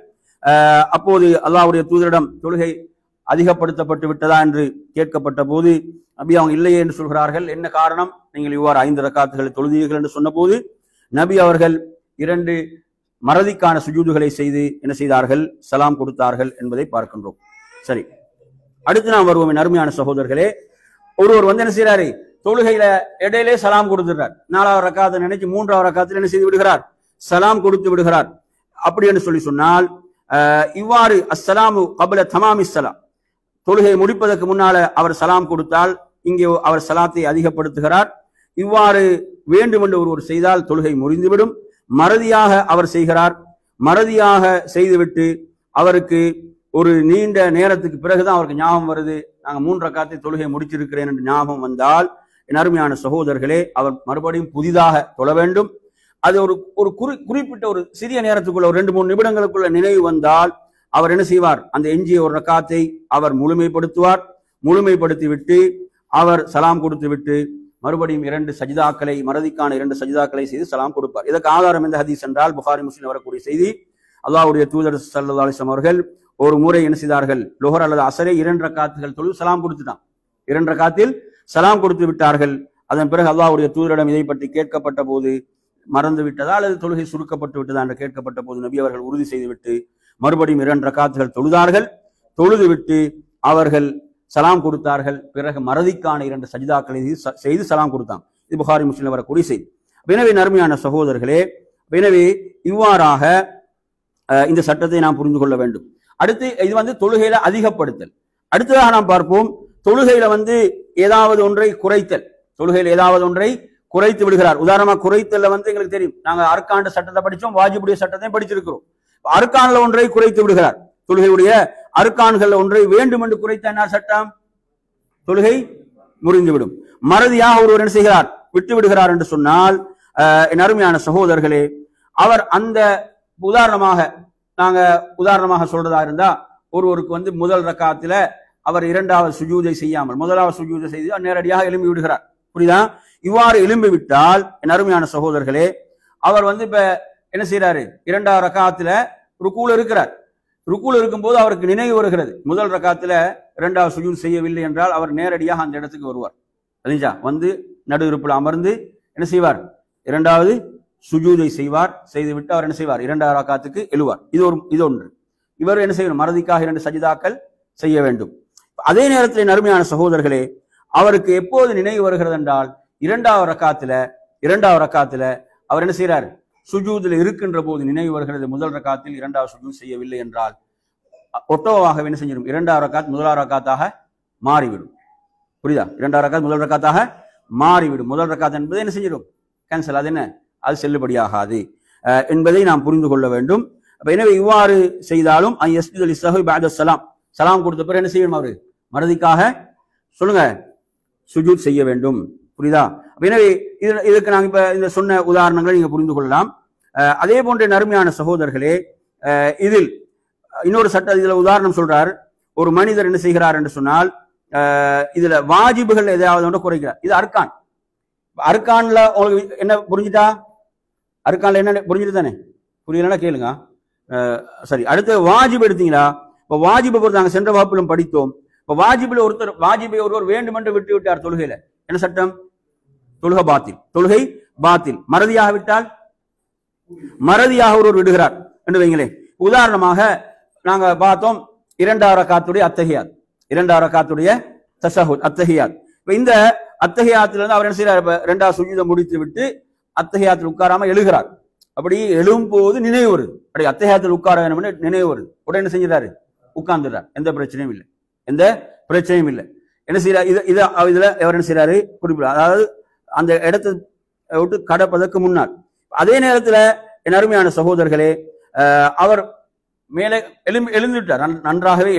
அப்போது அல்லாஹ்வுடைய தூதரிடம் தொழுகை அதிகப்படுத்தப்பட்டு விட்டதா என்று கேட்கப்பட்ட போது நபி அவங்க இல்லையே என்று சொல்கிறார்கள். என்ன காரணம், நீங்கள் இவ்வாறு 5 ரக்காத்துகளை தொழுதீர்கள் என்று சொன்ன போது நபி அவர்கள் 2 மறதிக்கான சுஜூதுகளை செய்து என்ன செய்தார்கள், சலாம் கொடுத்தார்கள் என்பதை பார்க்கின்றோம். சரி, அடுத்து நாம் வருவோம். என் அருமையான சகோதரர்களே, ஒருவர் வந்து என்ன செய்யறாரு, தொழுகையில இடையிலே சலாம் கொடுத்துடுறார். 4வது ரக்காத்தை நினைச்சு 3வது ரக்காத்தில் என்ன செய்து விடுகிறார், சலாம் கொடுத்து விடுகிறார். அப்படி என்று சொல்லி சொன்னால் இவ்வாறு அஸ்ஸலாமு கப்ல தமாமி ஸலாம், தொழுகை முடிப்பதற்கு முன்னால அவர் சலாம் கொடுத்தால் இங்கே அவர் சலாத்தை அதிகப்படுத்துகிறார். இவ்வாறு வேண்டுமென்று ஒருவர் செய்தால் தொழுகை முறிந்துவிடும். மறதியாக அவர் செய்கிறார். மறதியாக செய்துவிட்டு அவருக்கு ஒரு நீண்ட நேரத்துக்கு பிறகுதான் அவருக்கு ஞாபகம் வருது, நாங்க 3 ரக்காத்தை தொழுகை முடிச்சிருக்கிறேன் என்று ஞாபகம் வந்தால் என் அருமையான சகோதரர்களே அவர் மறுபடியும் புதிதாக தொழ வேண்டும். அது ஒரு குறிப்பிட்ட ஒரு சிறிய நேரத்துக்குள்ள ஒரு 2-3 நிமிடங்களுக்குள்ள நினைவு வந்தால் அவர் என்ன செய்வார், அந்த எஞ்சிய ஒரு ரக்காத்தை அவர் முழுமைப்படுத்துவார். முழுமைப்படுத்தி விட்டு அவர் சலாம் கொடுத்து விட்டு மறுபடியும் 2 சஜிதாக்களை மறதிக்கான 2 சஜிதாக்களை செய்து சலாம் கொடுப்பார். இதற்கு ஆதாரம் எந்த ஹதீஸ் என்றால் புகாரி முஸ்லிம் வரக்கூடிய செய்தி. அல்லாஹ்வுடைய தூதர் ஸல்லல்லாஹு அலைஹி வஸல்லம் அவர்கள் ஒரு முறை என்ன செய்தார்கள், லுஹர் அல்லது அஸரை 2 ரக்காத்துகள் தொழுது சலாம் கொடுத்துட்டான். 2 ரக்காத்தில் சலாம் கொடுத்து விட்டார்கள். அதன் பிறகு அல்லாஹ்வுடைய தூதரிடம் இதை பற்றி கேட்கப்பட்ட போது மறந்து விட்டதா அல்லது தொழுகை சுருக்கப்பட்டு விட்டதா என்று கேட்கப்பட்ட போது நபி அவர்கள் உறுதி செய்துவிட்டு மறுபடியும் 2 ரக்காத்துகள் தொழுதார்கள். தொழுது விட்டு அவர்கள் சலாம் கொடுத்தார்கள். பிறகு மறதிக்கான 2 சஜிதாக்களை செய்து சலாம் கொடுத்தாங்க. இது புகாரி முஸ்லிம் வரக்கூடிய செய்தி. எனவே நறுமையான சகோதரர்களே, எனவே இவ்வாறாக இந்த சட்டத்தை நாம் புரிந்து கொள்ள வேண்டும். அடுத்து இது தொழுகையில அதிகப்படுத்தல். அடுத்ததாக நாம் பார்ப்போம், தொழுகையில ஏதாவது ஒன்றை குறைத்தல். தொழுகையில் ஏதாவது ஒன்றை குறைத்து விடுகிறார். உதாரணமா குறைத்தல்ல எங்களுக்கு தெரியும், நாங்க அர்க்காண்ட சட்டத்தை படிச்சோம், வாஜிபுடைய சட்டத்தையும் படிச்சிருக்கிறோம். அர்க்கான்ல ஒன்றை குறைத்து விடுகிறார். தொழுகையுடைய அர்க்கான்கள் ஒன்றை வேண்டும் என்று குறைத்த என்ன சட்டம்? தொழுகை முறிந்துவிடும். மறதியாக ஒருவர் என்ன செய்கிறார், விட்டு விடுகிறார் என்று சொன்னால், என் அருமையான சகோதரர்களே, அவர் அந்த உதாரணமாக சொல்றதா இருந்தா, ஒருவருக்கு முதல் ரக்காத்துல அவர் 2வது சுஜூதை செய்யாமல் 1வது சுஜூதை செய்து நேரடியாக எழும்பி விடுகிறார். புரியுதா? இவ்வாறு எழும்பி விட்டால் என் அருமையான சகோதரர்களே, அவர் இப்ப என்ன செய்யறாரு, 2வது ரக்காத்துல ருக்கூல இருக்கிறார். ருக்கூல இருக்கும்போது அவருக்கு நினைவு வருகிறது, முதல் ரக்காத்துல 2வது சுஜூத் செய்யவில்லை என்றால் அவர் நேரடியாக அந்த இடத்துக்கு வருவார். தெரிஞ்சா நடு இருப்பில் அமர்ந்து என்ன செய்வார், 2வது சுஜூதை செய்வார். செய்துவிட்டு அவர் என்ன செய்வார், 2வது ரக்காத்துக்கு எழுவார். இது ஒன்று. இவர் என்ன செய்யணும், மறதிக்காக 2 சஜிதாக்கள் செய்ய வேண்டும். அதே நேரத்தில் நறுமையான சகோதரர்களே, அவருக்கு எப்போது நினைவு வருகிறது என்றால் 2வது ரக்காத்துல அவர் என்ன செய்யறார், சுஜூதில் இருக்கின்ற போது நினைவு வருகிறது, முதல் ரக்காத்தில் 2வது சுஜூத் செய்யவில்லை என்றால் ஒட்டோவாக என்ன செஞ்சிடும், 2வது ரக்காத் 1வது ரக்காத்தாக மாறிவிடும். புரியுதா? 2வது ரக்காத் முதல் ரக்காத்தாக மாறிவிடும். முதல் ரக்காத் என்பது என்ன செஞ்சிடும், கேன்சல். அது செல்லுபடியாகாது என்பதை நாம் புரிந்து கொள்ள வேண்டும். எனவே இவ்வாறு செய்தாலும் சலாம் கொடுத்த பிறகு என்ன செய்யணும், அவரு மறதிக்காக சொல்லுங்க சுஜூத் செய்ய வேண்டும். புரியுதா? எனவே இதுக்கு நாங்க இப்ப இந்த சொன்ன உதாரணங்களை நீங்க புரிந்து கொள்ளலாம். அதே போன்ற நறுமையான சகோதரர்களே, இதில் இன்னொரு இதுல உதாரணம் சொல்றார். ஒரு மனிதர் என்ன செய்கிறார் என்று சொன்னால், இதுல வாஜிபுகள் எதையாவது ஒன்று குறைக்கிறார். இது அர்க்கான். அர்க்கான்ல உங்களுக்கு என்ன புரிஞ்சுட்டா, அர்க்கான்ல என்ன புரிஞ்சுட்டு தானே, புரியலன்னா கேளுங்க. சரி, அடுத்து வாஜிப் எடுத்தீங்களா? இப்ப வாஜிபை பொறுத்து நாங்க சென்ற வகுப்பிலும் படித்தோம். இப்ப வாஜிபை ஒருவர் வேண்டும் என்று விட்டு விட்டார் தொழுகையில, என்ன சட்டம்? தொழுகை பாத்தில். மறதியாக விட்டால், மறதியாக ஒருவர் விடுகிறார் என்று வைங்களேன். உதாரணமாக நாங்க பார்த்தோம் 2வது ரக்காத்துடைய அத்தஹியாத், 2வது ரக்காத்துடைய தஷஹுத் அத்தஹியாத். இப்ப இந்த அத்தஹியாத்துல இருந்து அவர் என்ன செய்யறார், 2வது சுஜூதை முடித்து விட்டு அத்தஹியாத்தில் உட்காராம எழுகிறார். அப்படி எழும் போது நினைவு வருது, அப்படி அத்தஹியாத்தில் உட்கார வேண்டும் நினைவு வருது. உடனே என்ன செஞ்சாரு, உட்கார்ந்துறார். எந்த பிரச்சனையும் இல்லை. என்ன செய்யறாரு, இதுல அவர் என்ன செய்யறாரு குறிப்பிட, அதாவது அந்த இடத்தை விட்டு கடப்பதற்கு முன்னால். அதே நேரத்துல என் அருமையான சகோதரர்களே, அவர் மேலே எழுந்து விட்டார், நன்றாகவே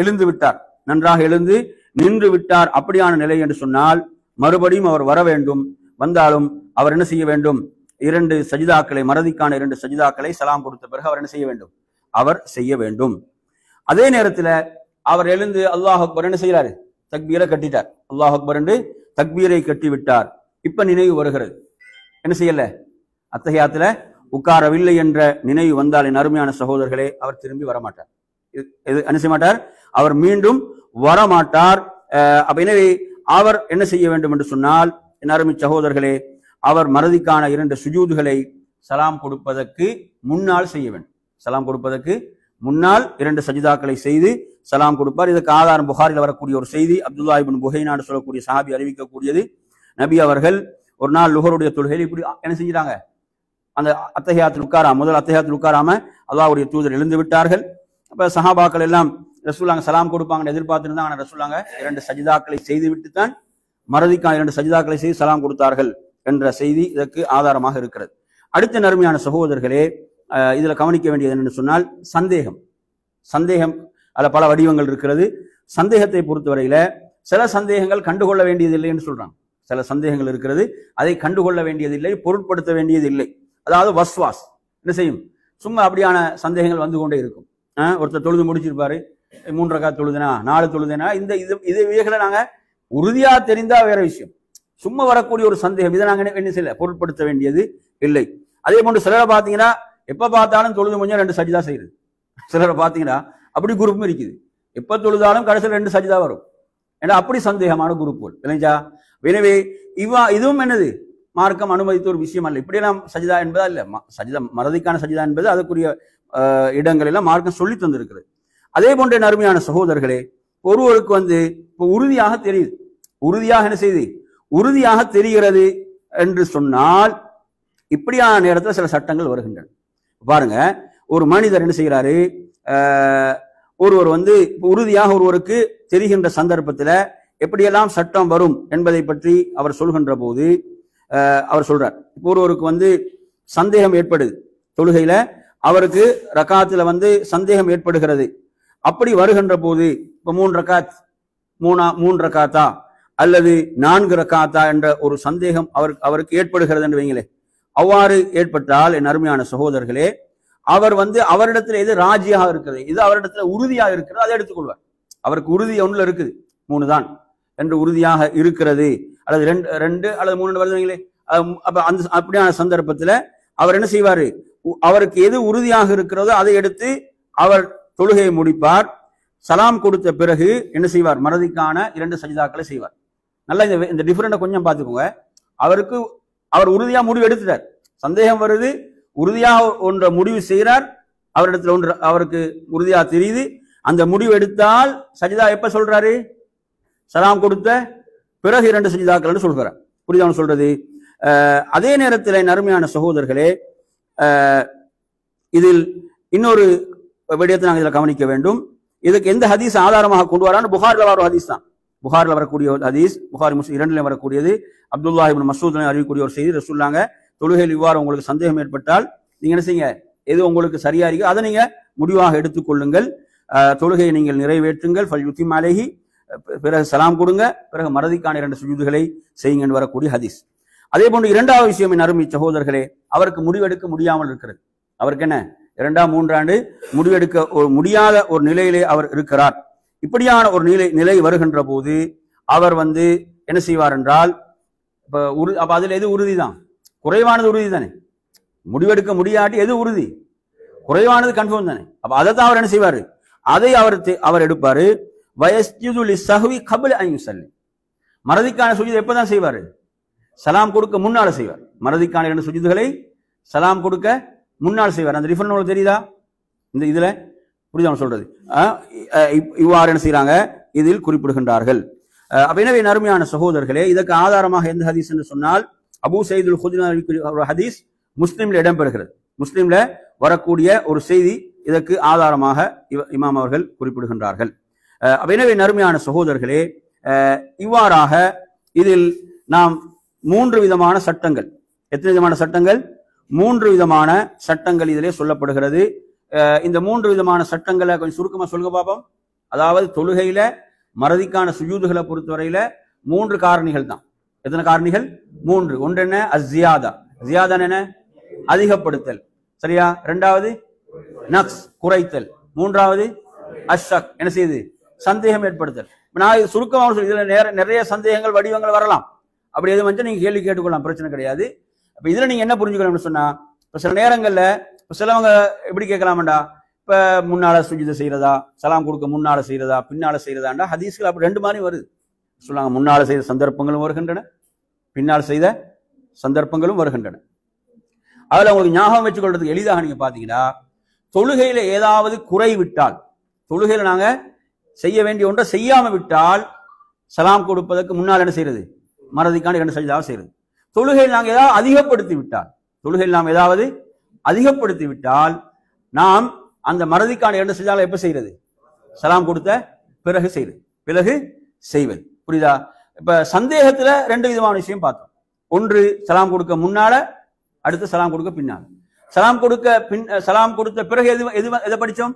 நன்றாக எழுந்து நின்று விட்டார். அப்படியான நிலை என்று சொன்னால் மறுபடியும் அவர் வர வேண்டும். வந்தாலும் அவர் என்ன செய்ய வேண்டும், 2 சஜிதாக்களை, மறதிக்கான 2 சஜிதாக்களை சலாம் கொடுத்த பிறகு அவர் என்ன செய்ய வேண்டும், அவர் செய்ய வேண்டும். அதே நேரத்துல அவர் எழுந்து அல்லாஹ் அக்பர் என்ன செய்யறாரு, தக்பீரை கட்டிட்டார். அல்லாஹ் அக்பர் என்று தக்பீரை கட்டி விட்டார். இப்ப நினைவு வருகிறது, என்ன செய்யல, அத்தஹியாத்துல உட்காரவில்லை என்ற நினைவு வந்தால் என் அருமையான சகோதரர்களே, அவர் திரும்பி வரமாட்டார். என்ன செய்ய மாட்டார், அவர் மீண்டும் வரமாட்டார். எனவே அவர் என்ன செய்ய வேண்டும் என்று சொன்னால் என் அருமை சகோதரர்களே, அவர் மறதிக்கான 2 சுஜூதுகளை சலாம் கொடுப்பதற்கு முன்னால் செய்ய வேண்டும். சலாம் கொடுப்பதற்கு முன்னால் 2 சஜிதாக்களை செய்து சலாம் கொடுப்பார். இதுக்கு ஆதாரம் புகாரில் வரக்கூடிய ஒரு செய்தி, அப்துல்லா இப்னு புஹைனா சொல்லக்கூடிய சஹாபி அறிவிக்கக்கூடியது. நபி அவர்கள் ஒரு நாள் லுஹருடைய தொழுகையில் இப்படி என்ன செஞ்சிட்டாங்க, அந்த அத்தஹியாத்தில் உட்காராம, முதல் அத்தஹியாத்தில் உட்காராம அல்லாஹ்வுடைய தூதர் எழுந்து விட்டார்கள். அப்ப சஹாபாக்கள் எல்லாம் ரசூலுல்லாஹ் சலாம் கொடுப்பாங்கன்னு எதிர்பார்த்திருந்தாங்க. ஆனால் ரசூலுல்லாஹ் 2 சஜிதாக்களை செய்து விட்டுத்தான் மறதிக்கான 2 சஜிதாக்களை செய்து சலாம் கொடுத்தார்கள் என்ற செய்தி இதற்கு ஆதாரமாக இருக்கிறது. அடுத்த நறுமையான சகோதரர்களே, இதுல கவனிக்க வேண்டியது என்னன்னு சொன்னால் சந்தேகம் அதுல பல வடிவங்கள் இருக்கிறது. சந்தேகத்தை பொறுத்தவரையில சில சந்தேகங்கள் கண்டுகொள்ள வேண்டியதில்லை என்று சொல்றாங்க. சில சந்தேகங்கள் இருக்கிறது, அதை கண்டுகொள்ள வேண்டியதில்லை, பொருட்படுத்த வேண்டியதில்லை. அதாவது வஸ்வாஸ் என்ன செய்யும், சும்மா அப்படியான சந்தேகங்கள் வந்து கொண்டே இருக்கும். ஒருத்தர் தொழுது முடிச்சிருப்பாரு, 3 ரக்காத் தொழுதனா 4 தொழுதனா இந்த இது இவைகளை நாங்க உறுதியா தெரிந்தா வேற விஷயம். சும்மா வரக்கூடிய ஒரு சந்தேகம் இதை நாங்க என்ன செய்யல பொருட்படுத்த வேண்டியது இல்லை. அதே போன்று சிலரை பார்த்தீங்கன்னா எப்ப பார்த்தாலும் தொழுது கொஞ்சம் 2 சஜிதா செய்யுது. சிலரை பார்த்தீங்கன்னா அப்படி குரூப்பும் இருக்குது. எப்ப தொழுதாலும் கடைசியில் 2 சஜிதா வரும். ஏன்னா அப்படி சந்தேகமான குரூப்புகள் இல்லைங்களா? எனவே இதுவும் என்னது மார்க்கம் அனுமதித்த ஒரு விஷயம் அல்ல. இப்படியெல்லாம் சஜிதா என்பதா இல்ல, சஜிதா மறதிக்கான சஜிதா என்பது அதுக்குரிய இடங்கள் எல்லாம் மார்க்கம் சொல்லி தந்திருக்கிறது. அதே போன்ற அருமையான சகோதரர்களே, ஒருவருக்கு இப்போ உறுதியாக தெரியுது, உறுதியாக என்ன செய்யுது, உறுதியாக தெரிகிறது என்று சொன்னால் இப்படியான நேரத்தில் சில சட்டங்கள் வருகின்றன. பாருங்க, ஒரு மனிதர் என்ன செய்கிறாரு, ஒருவர் உறுதியாக ஒருவருக்கு தெரிகின்ற சந்தர்ப்பத்தில் எப்படியெல்லாம் சட்டம் வரும் என்பதை பற்றி அவர் சொல்கின்ற போது அவர் சொல்றார். இப்போ ஒருவருக்கு சந்தேகம் ஏற்படுது, தொழுகையில அவருக்கு ரக்காத்துல சந்தேகம் ஏற்படுகிறது. அப்படி வருகின்ற போது இப்ப 3 ரக்காத் 3 ரக்காத்தா அல்லது 4 ரக்காத்தா என்ற ஒரு சந்தேகம் அவருக்கு ஏற்படுகிறது என்று வைங்களே. அவ்வாறு ஏற்பட்டால் என் அருமையான சகோதரர்களே, அவர் அவரிடத்துல எது ராஜியாக இருக்கிறது, இது அவரிடத்துல உறுதியாக இருக்கிறது, அதை எடுத்துக்கொள்வார். அவருக்கு உறுதி ஒன்றுல இருக்குது 3 தான் என்று உறுதியாக இருக்கிறது, அல்லது 2 அல்லது 3 வருதுங்களே. அப்ப அப்படியான சந்தர்ப்பத்துல அவர் என்ன செய்வாரு, அவருக்கு எது உறுதியாக இருக்கிறதோ அதை எடுத்து அவர் தொழுகையை முடிப்பார். சலாம் கொடுத்த பிறகு என்ன செய்வார், மறதிக்கான 2 சஜிதாக்களை செய்வார். நல்லா இந்த டிஃபரெண்ட கொஞ்சம் பார்த்துக்கோங்க. அவர் உறுதியா முடிவு எடுத்துட்டார், சந்தேகம் வருது, உறுதியாக ஒன்ற முடிவு செய்கிறார், அவரிடத்துல அவருக்கு உறுதியா தெரியுது. அந்த முடிவு எடுத்தால் சஜிதா எப்ப சொல்றாரு, சலாம் கொடுத்த பிறகு 2 சஜிதாக்கள் சொல்கிறார். புரியுதா சொல்றது? அதே நேரத்தில் அருமையான சகோதரர்களே, இதில் இன்னொரு விடயத்தை நாங்கள் இதில் கவனிக்க வேண்டும். இதுக்கு எந்த ஹதீஸ் ஆதாரமாக கொண்டு வரான்னு புகாரில் வர ஹதீஸ் தான். புகாரில் வரக்கூடிய ஒரு ஹதீஸ், புகாரி முஸ்லிம் 2 வரக்கூடியது. அப்துல்லா இப்னு மஸ்ஊத் அறிவிக்கக்கூடிய ஒரு செய்தி. ரசூலுல்லாஹ் தொழுகையில் இவ்வாறு உங்களுக்கு சந்தேகம் ஏற்பட்டால் நீங்க என்ன செய்யுங்க, எது உங்களுக்கு சரியா இருக்கு அதை நீங்க முடிவாக எடுத்துக்கொள்ளுங்கள், தொழுகையை நீங்கள் நிறைவேற்றுங்கள், ஃபல்யுத்திம் அலைஹி, பிறகு சலாம் கொடுங்க, பிறகு மறதிக்கான 2 சுஜூதுகளை செய்யுங்கன்னு வரக்கூடிய ஹதீஸ். அதே போன்று 2வது விஷயம் என் அருமை சகோதரர்களே, அவருக்கு முடிவெடுக்க முடியாமல் இருக்கிறது. அவருக்கு என்ன 2ஆம் 3ஆண்டு முடிவெடுக்க முடியாத ஒரு நிலையிலே அவர் இருக்கிறார். இப்படியான ஒரு நிலை வருகின்ற போது அவர் என்ன செய்வார் என்றால், அப்ப அதுல எது உறுதி தான், குறைவானது உறுதி தானே. முடிவெடுக்க முடியாட்டி எது உறுதி, குறைவானது கன்ஃபார்ம் தானே. அப்ப அதை தான் அவர் என்ன செய்வாரு, அதை அவர் எடுப்பாரு. வயஸ்ஜுது லிஸ்ஸஹ்வி கப்ல அன் யுஸல்லி, மறதிக்கான சுஜூத் எப்பதான் செய்வாரு, சலாம் கொடுக்க முன்னால செய்வார். மறதிக்கான 2 சுஜூதுகளை சலாம் கொடுக்க முன்னால் செய்வார். அந்த டிஃபரன்ஸ் உங்களுக்கு தெரியுதா இந்த இதுல? புரியுதா சொல்றது? இவ்வாறு என்ன செய்யறாங்க, இதில் குறிப்பிடுகின்றார்கள். எனவே அருமையான சகோதரர்களே, இதற்கு ஆதாரமாக எந்த ஹதீஸ் என்று சொன்னால் அபூ சயீதுல் குத்ரி ஒரு ஹதீஸ் முஸ்லிம்ல இடம்பெறுகிறது. முஸ்லிம்ல வரக்கூடிய ஒரு செய்தி இதற்கு ஆதாரமாக இமாம் அவர்கள் குறிப்பிடுகின்றார்கள். எனவே அருமையான சகோதரர்களே, இவ்வாறாக இதில் நாம் 3 விதமான சட்டங்கள், எத்தனை விதமான சட்டங்கள், 3 விதமான சட்டங்கள் இதிலே சொல்லப்படுகிறது. இந்த 3 விதமான சட்டங்களை கொஞ்சம் சுருக்கமா சொல்லுங்க பாப்போம். அதாவது தொழுகையில மறதிக்கான சுஜூதுகளை பொறுத்தவரையில 3 காரணிகள் தான். எத்தனை காரணிகள்? 3. ஒன்று என்ன, அஸ்ஸியாதா, ஜியாதா என்ன, அதிகப்படுத்தல், சரியா? 2வது நக்ஸ், குறைத்தல். 3வது அஷ்ஷக், என்ன செய்யுது, சந்தேகம் ஏற்படுத்தல். நான் சுருக்கமாக சொல்லி இதுல நிறைய சந்தேகங்கள் வடிவங்கள் வரலாம். அப்படி எது வந்து நீங்க கேள்வி கேட்டுக்கொள்ளலாம், பிரச்சனை கிடையாது. அப்ப இதுல நீங்க என்ன புரிஞ்சுக்கணும்னு சொன்னா, இப்ப சில நேரங்கள்ல சிலவங்க எப்படி கேட்கலாம்டா, இப்ப முன்னால சுஜூது செய்யறதா, சலாம் கொடுக்க முன்னால செய்யறதா பின்னால செய்யறதாண்டா ஹதீஸ்கள் அப்படி 2 மாதிரி வருது. சொல்லாங்க, முன்னால செய்த சந்தர்ப்பங்களும் வருகின்றன, பின்னால் செய்த சந்தர்ப்பங்களும் வருகின்றன. அதுல உங்களுக்கு ஞாபகம் வச்சுக் கொள்றதுக்கு எளிதாக நீங்க பாத்தீங்கன்னா, தொழுகையில ஏதாவது குறை விட்டால், தொழுகையில நாங்க செய்ய வேண்டிய ஒன்றை செய்யாம விட்டால் சலாம் கொடுப்பதற்கு முன்னால் என்ன செய்யறது, மறதிக்கான 2 சஜ்தாவை செய்யறது. தொழுகையில் நாங்கள் ஏதாவது அதிகப்படுத்தி விட்டால் நாம் அந்த மறதிக்கான 2 சஜ்தாவை எப்ப செய்யறது, சலாம் கொடுத்த பிறகு செய்வது. புரியுதா? இப்ப சந்தேகத்துல 2 விதமான விஷயம் பார்த்தோம். ஒன்று சலாம் கொடுக்க முன்னால, அடுத்து சலாம் கொடுக்க பின்னால. சலாம் கொடுத்த பிறகு எதை படிச்சோம்,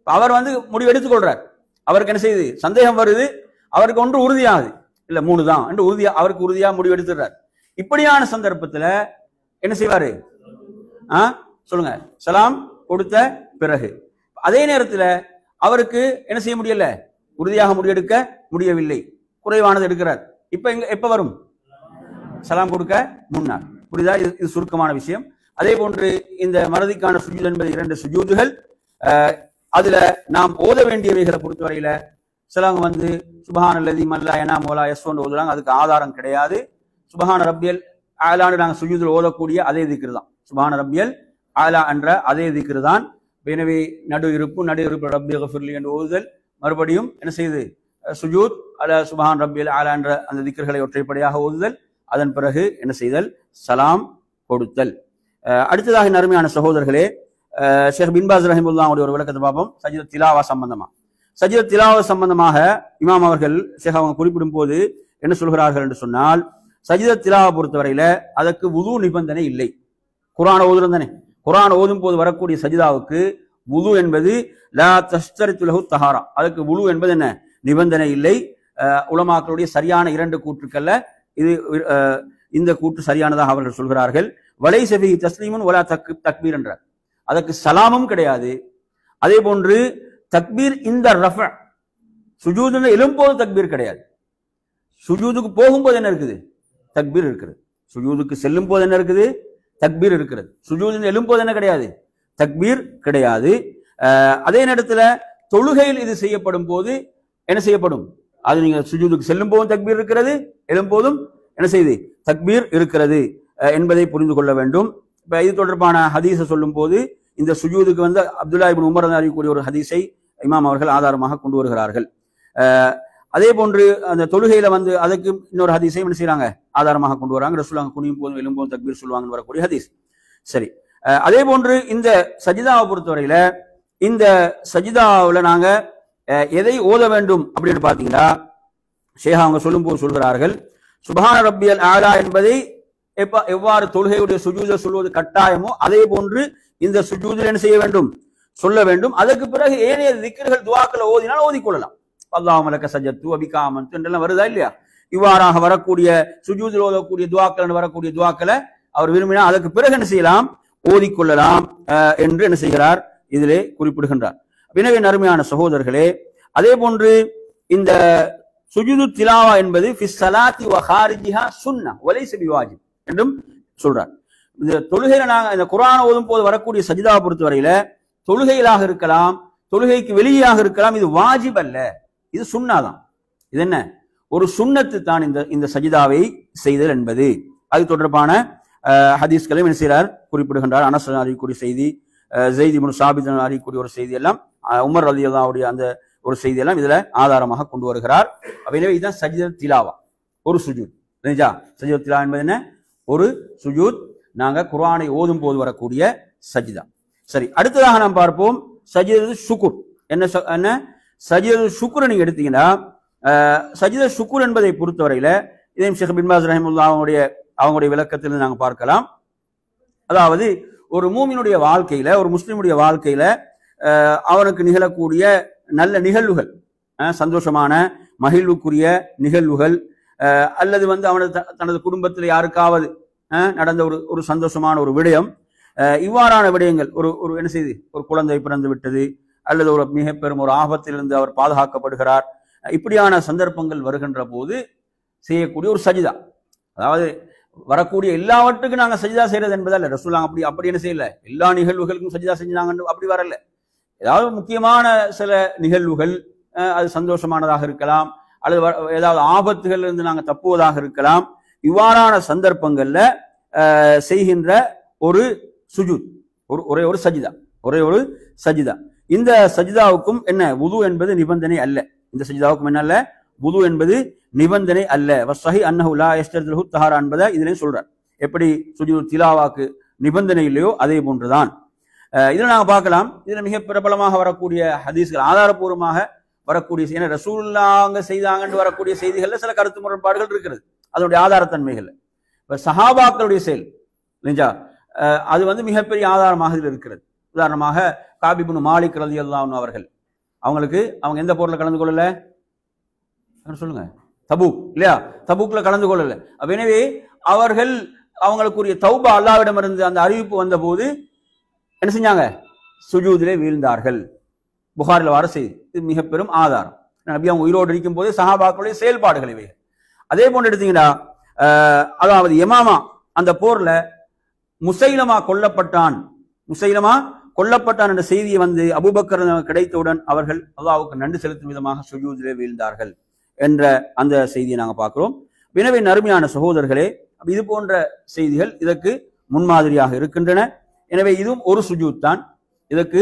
அவர் முடிவு எடுத்துக்கொள்றார், அவருக்கு என்ன செய்யுது, சந்தேகம் வருது, அவருக்கு ஒன்று உறுதியாகுது, இல்ல 3 தான் என்று அவருக்கு உறுதியா முடிவு எடுத்துறார். இப்படியான சந்தர்ப்பத்துல என்ன செய்வாரு, சொல்லுங்க, சலாம் கொடுத்த பிறகு. அதே நேரத்துல அவருக்கு என்ன செய்ய முடியல, உறுதியாக முடிவெடுக்க முடியவில்லை, குறைவானது எடுக்கிறார். இப்ப எப்ப வரும், சலாம் கொடுக்க முன்னால். புரியுதா? இது சுருக்கமான விஷயம். அதே போன்று இந்த மறதிக்கான சுஜூத் என்பது 2 சுஜூதுகள். அதுல நாம் ஓத வேண்டியவைகளை பொறுத்தவரையில சிலவங்க வந்து சுபஹானல்லதி மல்லா யனா மோலா யஸ்வன் ஓதுறாங்க. அதுக்கு ஆதாரம் கிடையாது. சுபஹான ரப்பியல் ஆலான்னு நாங்கள் சுஜூதில் ஓதக்கூடிய அதே திக்ரு தான். சுபஹான ரப்பியல் ஆலா என்ற அதே திக்ரு தான். எனவே நடு இருப்பு ரப்பி கஃபிர்லி என்று ஓதுதல், மறுபடியும் என்ன செய்யுது, சுஜூத் அல சுபஹான் ரப்பியல் ஆலா என்ற அந்த திக்ர்களை ஒற்றைப்படையாக ஓதுதல், அதன் பிறகு என்ன செய்தல், சலாம் கொடுத்தல். அடுத்ததாக நறுமையான சகோதரர்களே, ஷேக் பின் பாஸ் ரஹிமுல்லாஹுடைய ஒரு விளக்கத்தை பார்ப்போம். சஜித் திலாவா சம்பந்தமா. சஜித் திலாவா சம்பந்தமாக இமாம் அவர்கள் ஷேக் அவங்க குறிப்பிடும் போது என்ன சொல்கிறார்கள் என்று சொன்னால், சஜித் திலாவா பொறுத்தவரையில அதற்கு வுது நிபந்தனை இல்லை. குர்ஆன் ஓதுறோம் தானே, குர்ஆன் ஓதும் போது வரக்கூடிய சஜிதாவுக்கு வுது என்பது லா தஷ்தரித்து லஹு தஹாரா, அதுக்கு வுது என்பது என்ன, நிபந்தனை இல்லை. உலமாக்களுடைய சரியான 2 கூற்றுக்கல்ல இது, இந்த கூற்று சரியானதாக அவர்கள் சொல்கிறார்கள். வலைஸ ஃபீஹி தஸ்லீமுன் வலா தக்பீர் என்றார். அதற்கு சலாமும் கிடையாது. அதே போன்று தக்பீர் இந்த ரஃப, சுஜூதுன்னு எழும்போது தக்பீர் கிடையாது. சுஜூதுக்கு போகும்போது என்ன இருக்குது, தக்பீர் இருக்கிறது. சுஜூதுக்கு செல்லும் போது என்ன இருக்குது, தக்பீர் இருக்கிறது. சுஜூதுன்னு எழும்போது என்ன கிடையாது, தக்பீர் கிடையாது. அதே நேரத்தில் தொழுகையில் இது செய்யப்படும் போது என்ன செய்யப்படும், அது நீங்க சுஜூதுக்கு செல்லும் போதும் தக்பீர் இருக்கிறது, எழும்போதும் என்ன செய்யுது, தக்பீர் இருக்கிறது என்பதை புரிந்து கொள்ள வேண்டும். இப்ப இது தொடர்பான ஹதீஸை சொல்லும் போது இந்த சுஜூதுக்கு வந்து அப்துல்லா இப்னு உமர் அறியக்கூடிய ஒரு ஹதீஸை இமாம் அவர்கள் ஆதாரமாக கொண்டு வருகிறார்கள். அதே போன்று அந்த தொழுகையில வந்து அதுக்கு இன்னொரு ஹதீஸை என்ன செய்யறாங்க, ஆதாரமாக கொண்டு வராங்க. ரசூலுல்லாஹ் குனியும் போதும் எழும்போதும் தக்பீர் சொல்லுவாங்க வரக்கூடிய ஹதீஸ். சரி, அதே போன்று இந்த சஜிதாவை பொறுத்தவரையில இந்த சஜிதாவில் நாங்க எதை ஓத வேண்டும் அப்படின்னு பாத்தீங்கன்னா, ஷேக் அவங்க சொல்லும் போது சொல்கிறார்கள், சுப்ஹான ரப்பியல் ஆலா என்பதை எவ்வாறு தொழுகையுடைய சுஜூதில் சொல்வது கட்டாயமோ அதே போன்று இந்த சுஜூதில் என்ன செய்ய வேண்டும், சொல்ல வேண்டும். அதற்கு பிறகு ஏனைய திக்ர்கள் துஆக்களை ஓதினால் ஓதிக்கொள்ளலாம். அல்லாஹும்ம லக சஜத்து வபிக ஆமன்து என்றெல்லாம் வருதா இல்லையா? இவ்வாறாக வரக்கூடிய சுஜூதில் ஓதக்கூடிய துஆக்கள் வரக்கூடிய துஆக்களை அவர் விரும்பினால் அதற்கு பிறகு என்ன செய்யலாம், ஓதிக்கொள்ளலாம் என்று என்ன செய்கிறார், இதிலே குறிப்பிடுகின்றார். எனவே நறுமையான சகோதரர்களே, அதே போன்று இந்த சுஜூது திலாவா என்பது ஃபிஸ் ஸலாத்தி வ ஹாரிஜிஹா சுன்னா வலைஸ பிவாஜிப் என்றும் சொல்றார். இந்த தொழுகையில நாங்க இந்த குர்ஆன் ஓதும் போது வரக்கூடிய சஜிதாவை பொறுத்தவரையில தொழுகையிலாக இருக்கலாம், தொழுகைக்கு வெளியாக இருக்கலாம், இது வாஜிப் அல்ல, இது சுன்னா தான். இது என்ன, ஒரு சுன்னத்து தான் இந்த சஜிதாவை செய்தல் என்பது. அது தொடர்பான ஹதீஸ்களையும் என்ன செய்கிறார், குறிப்பிடுகின்றார். அனஸ் அறியக்கூடிய செய்தி, ஸைத் இப்னு சாபித் அறியக்கூடிய ஒரு செய்தி எல்லாம், உமர் ரலியல்லாஹுடைய அந்த ஒரு செய்தி எல்லாம் இதுல ஆதாரமாக கொண்டு வருகிறார். எனவே இதுதான் சஜிதத் திலாவா, ஒரு சுஜூத். சஜிதத் திலாவா என்பது என்ன, ஒரு சுஜூத், நாங்க குர்ஆனை ஓதும் போது வரக்கூடிய சஜிதா. சரி, அடுத்ததாக நாம் பார்ப்போம் சஜிதத் ஷுக்ர். என்ன சஜிதத் ஷுக்ர் நீங்க எடுத்தீங்கன்னா, சஜிதத் ஷுக்ர் என்பதை பொறுத்தவரையில இதையும் ஷேக் பின் பாஸ் ரஹிமுல்லாஹ் அவங்களுடைய விளக்கத்தில் நாங்கள் பார்க்கலாம். அதாவது ஒரு மூமினுடைய வாழ்க்கையில, ஒரு முஸ்லிமுடைய வாழ்க்கையில அவனுக்கு நிகழக்கூடிய நல்ல நிகழ்வுகள், சந்தோஷமான மகிழ்வுக்குரிய நிகழ்வுகள், அல்லது வந்து அவனது தனது குடும்பத்தில் யாருக்காவது நடந்த ஒரு சந்தோஷமான ஒரு விடயம், இவ்வாறான விடயங்கள், ஒரு என்ன செய்து, ஒரு குழந்தை பிறந்து விட்டது, அல்லது ஒரு மிக பெரும் ஒரு ஆபத்திலிருந்து அவர் பாதுகாக்கப்படுகிறார், இப்படியான சந்தர்ப்பங்கள் வருகின்ற போது செய்யக்கூடிய ஒரு சஜிதா. அதாவது வரக்கூடிய எல்லாவற்றுக்கும் நாங்கள் சஜிதா செய்யறது என்பதல்ல. ரசூலுல்லாஹ் அப்படி என்ன செய்யல, எல்லா நிகழ்வுகளுக்கும் சஜிதா செஞ்சாங்க அப்படி வரல. ஏதாவது முக்கியமான சில நிகழ்வுகள், அது சந்தோஷமானதாக இருக்கலாம், அல்லது ஏதாவது ஆபத்துகள் இருந்து நாங்கள் தப்புவதாக இருக்கலாம். இவ்வாறான சந்தர்ப்பங்கள்ல செய்கின்ற ஒரு சுஜூத், ஒரே ஒரு சஜிதா. இந்த சஜிதாவுக்கும் என்ன, வுது என்பது நிபந்தனை அல்ல. இந்த சஜிதாவுக்கும் என்ன அல்ல, வுது என்பது நிபந்தனை அல்ல. வஸ்ஸஹி அன்னஹு லா யஸ்தரிது லஹு தஹாரா என்பதை இதிலே சொல்றார். எப்படி சுஜூத் திலாவாக்கு நிபந்தனை இல்லையோ அதே போன்றுதான். இதில் நாங்கள் பார்க்கலாம், இதில் மிக பிரபலமாக வரக்கூடிய ஹதீஸ்கள், ஆதாரபூர்வமாக வரக்கூடிய, ஏன்னா ரசூலுல்லாஹ் செய்தாங்கன்னு வரக்கூடிய செய்திகள்ல சில கருத்து முரண்பாடுகள் இருக்கிறது, அதனுடைய ஆதாரத்தன்மைகள். இப்ப சஹாபாக்களுடைய செயல் இல்லைங்களா, அது வந்து மிகப்பெரிய ஆதாரமாக இதில் இருக்கிறது. உதாரணமாக காப் இப்னு மாலிக் ரலியல்லாஹு அன்ஹு அவர்கள், அவங்க எந்த போர்ல கலந்து கொள்ளல, சொல்லுங்க, தபூக் இல்லையா, தபூக்ல கலந்து கொள்ளல. எனவே அவர்கள் அவங்களுக்குரிய தௌபா அல்லாஹ்விடமிருந்து அந்த அறிவிப்பு வந்த போது என்ன செஞ்சாங்க, சுஜூதிலே வீழ்ந்தார்கள். புகாரில் வர செய்தி. இது மிக பெரும் ஆதாரம். நபி அவங்க உயிரோடு இருக்கும் போதே சஹாபாக்களுடைய செயல்பாடுகள் இவை. அதே போன்று எடுத்தீங்கன்னா அதாவது யமாமா அந்த போர்ல முசைலமா கொல்லப்பட்டான் என்ற செய்தியை அபூபக்கர் கிடைத்தவுடன் அவர்கள் அல்லாஹ்வுக்கு நன்றி செலுத்தும் விதமாக சுஜூதிலே வீழ்ந்தார்கள் என்ற அந்த செய்தியை நாங்கள் பார்க்கிறோம். எனவே அருமையான சகோதரர்களே, இது போன்ற செய்திகள் இதற்கு முன்மாதிரியாக இருக்கின்றன. எனவே இதுவும் ஒரு சுஜூத் தான். இதற்கு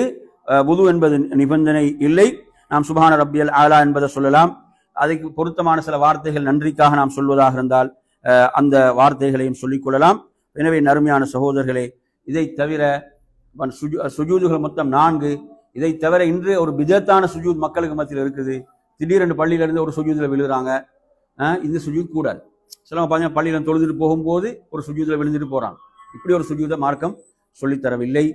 வுது என்பது நிபந்தனை இல்லை. நாம் சுப்ஹான ரப்பியல் ஆலா என்பதை சொல்லலாம். அதுக்கு பொருத்தமான சில வார்த்தைகள் நன்றிக்காக நாம் சொல்வதாக இருந்தால் அந்த வார்த்தைகளையும் சொல்லிக் கொள்ளலாம். எனவே அருமையான சகோதரர்களே, இதை தவிர சுஜூதுகள் மொத்தம் 4. இதை தவிர இன்று ஒரு பிதத்தான சுஜூத் மக்களுக்கு மத்தியில் இருக்குது. திடீரென்று பள்ளியிலிருந்து ஒரு சுஜூதில் விழுகிறாங்க. இந்த சுஜூத் கூடாது. சிலவங்க பார்த்தீங்கன்னா பள்ளியில தொழுதுட்டு போகும்போது ஒரு சுஜூதில் விழுந்துட்டு போறாங்க. இப்படி ஒரு சுஜூதை மார்க்கம் சொல்லித்தரவில்லை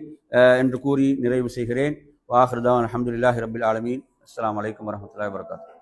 என்று கூறி நிறைவு செய்கிறேன். வாஹிர் தஅவானா அல்ஹம்துலில்லாஹி ரப்பில் ஆலமீன். அஸ்ஸலாமு அலைக்கும் வரஹ்மத்துல்லாஹி வபரகாத்துஹு.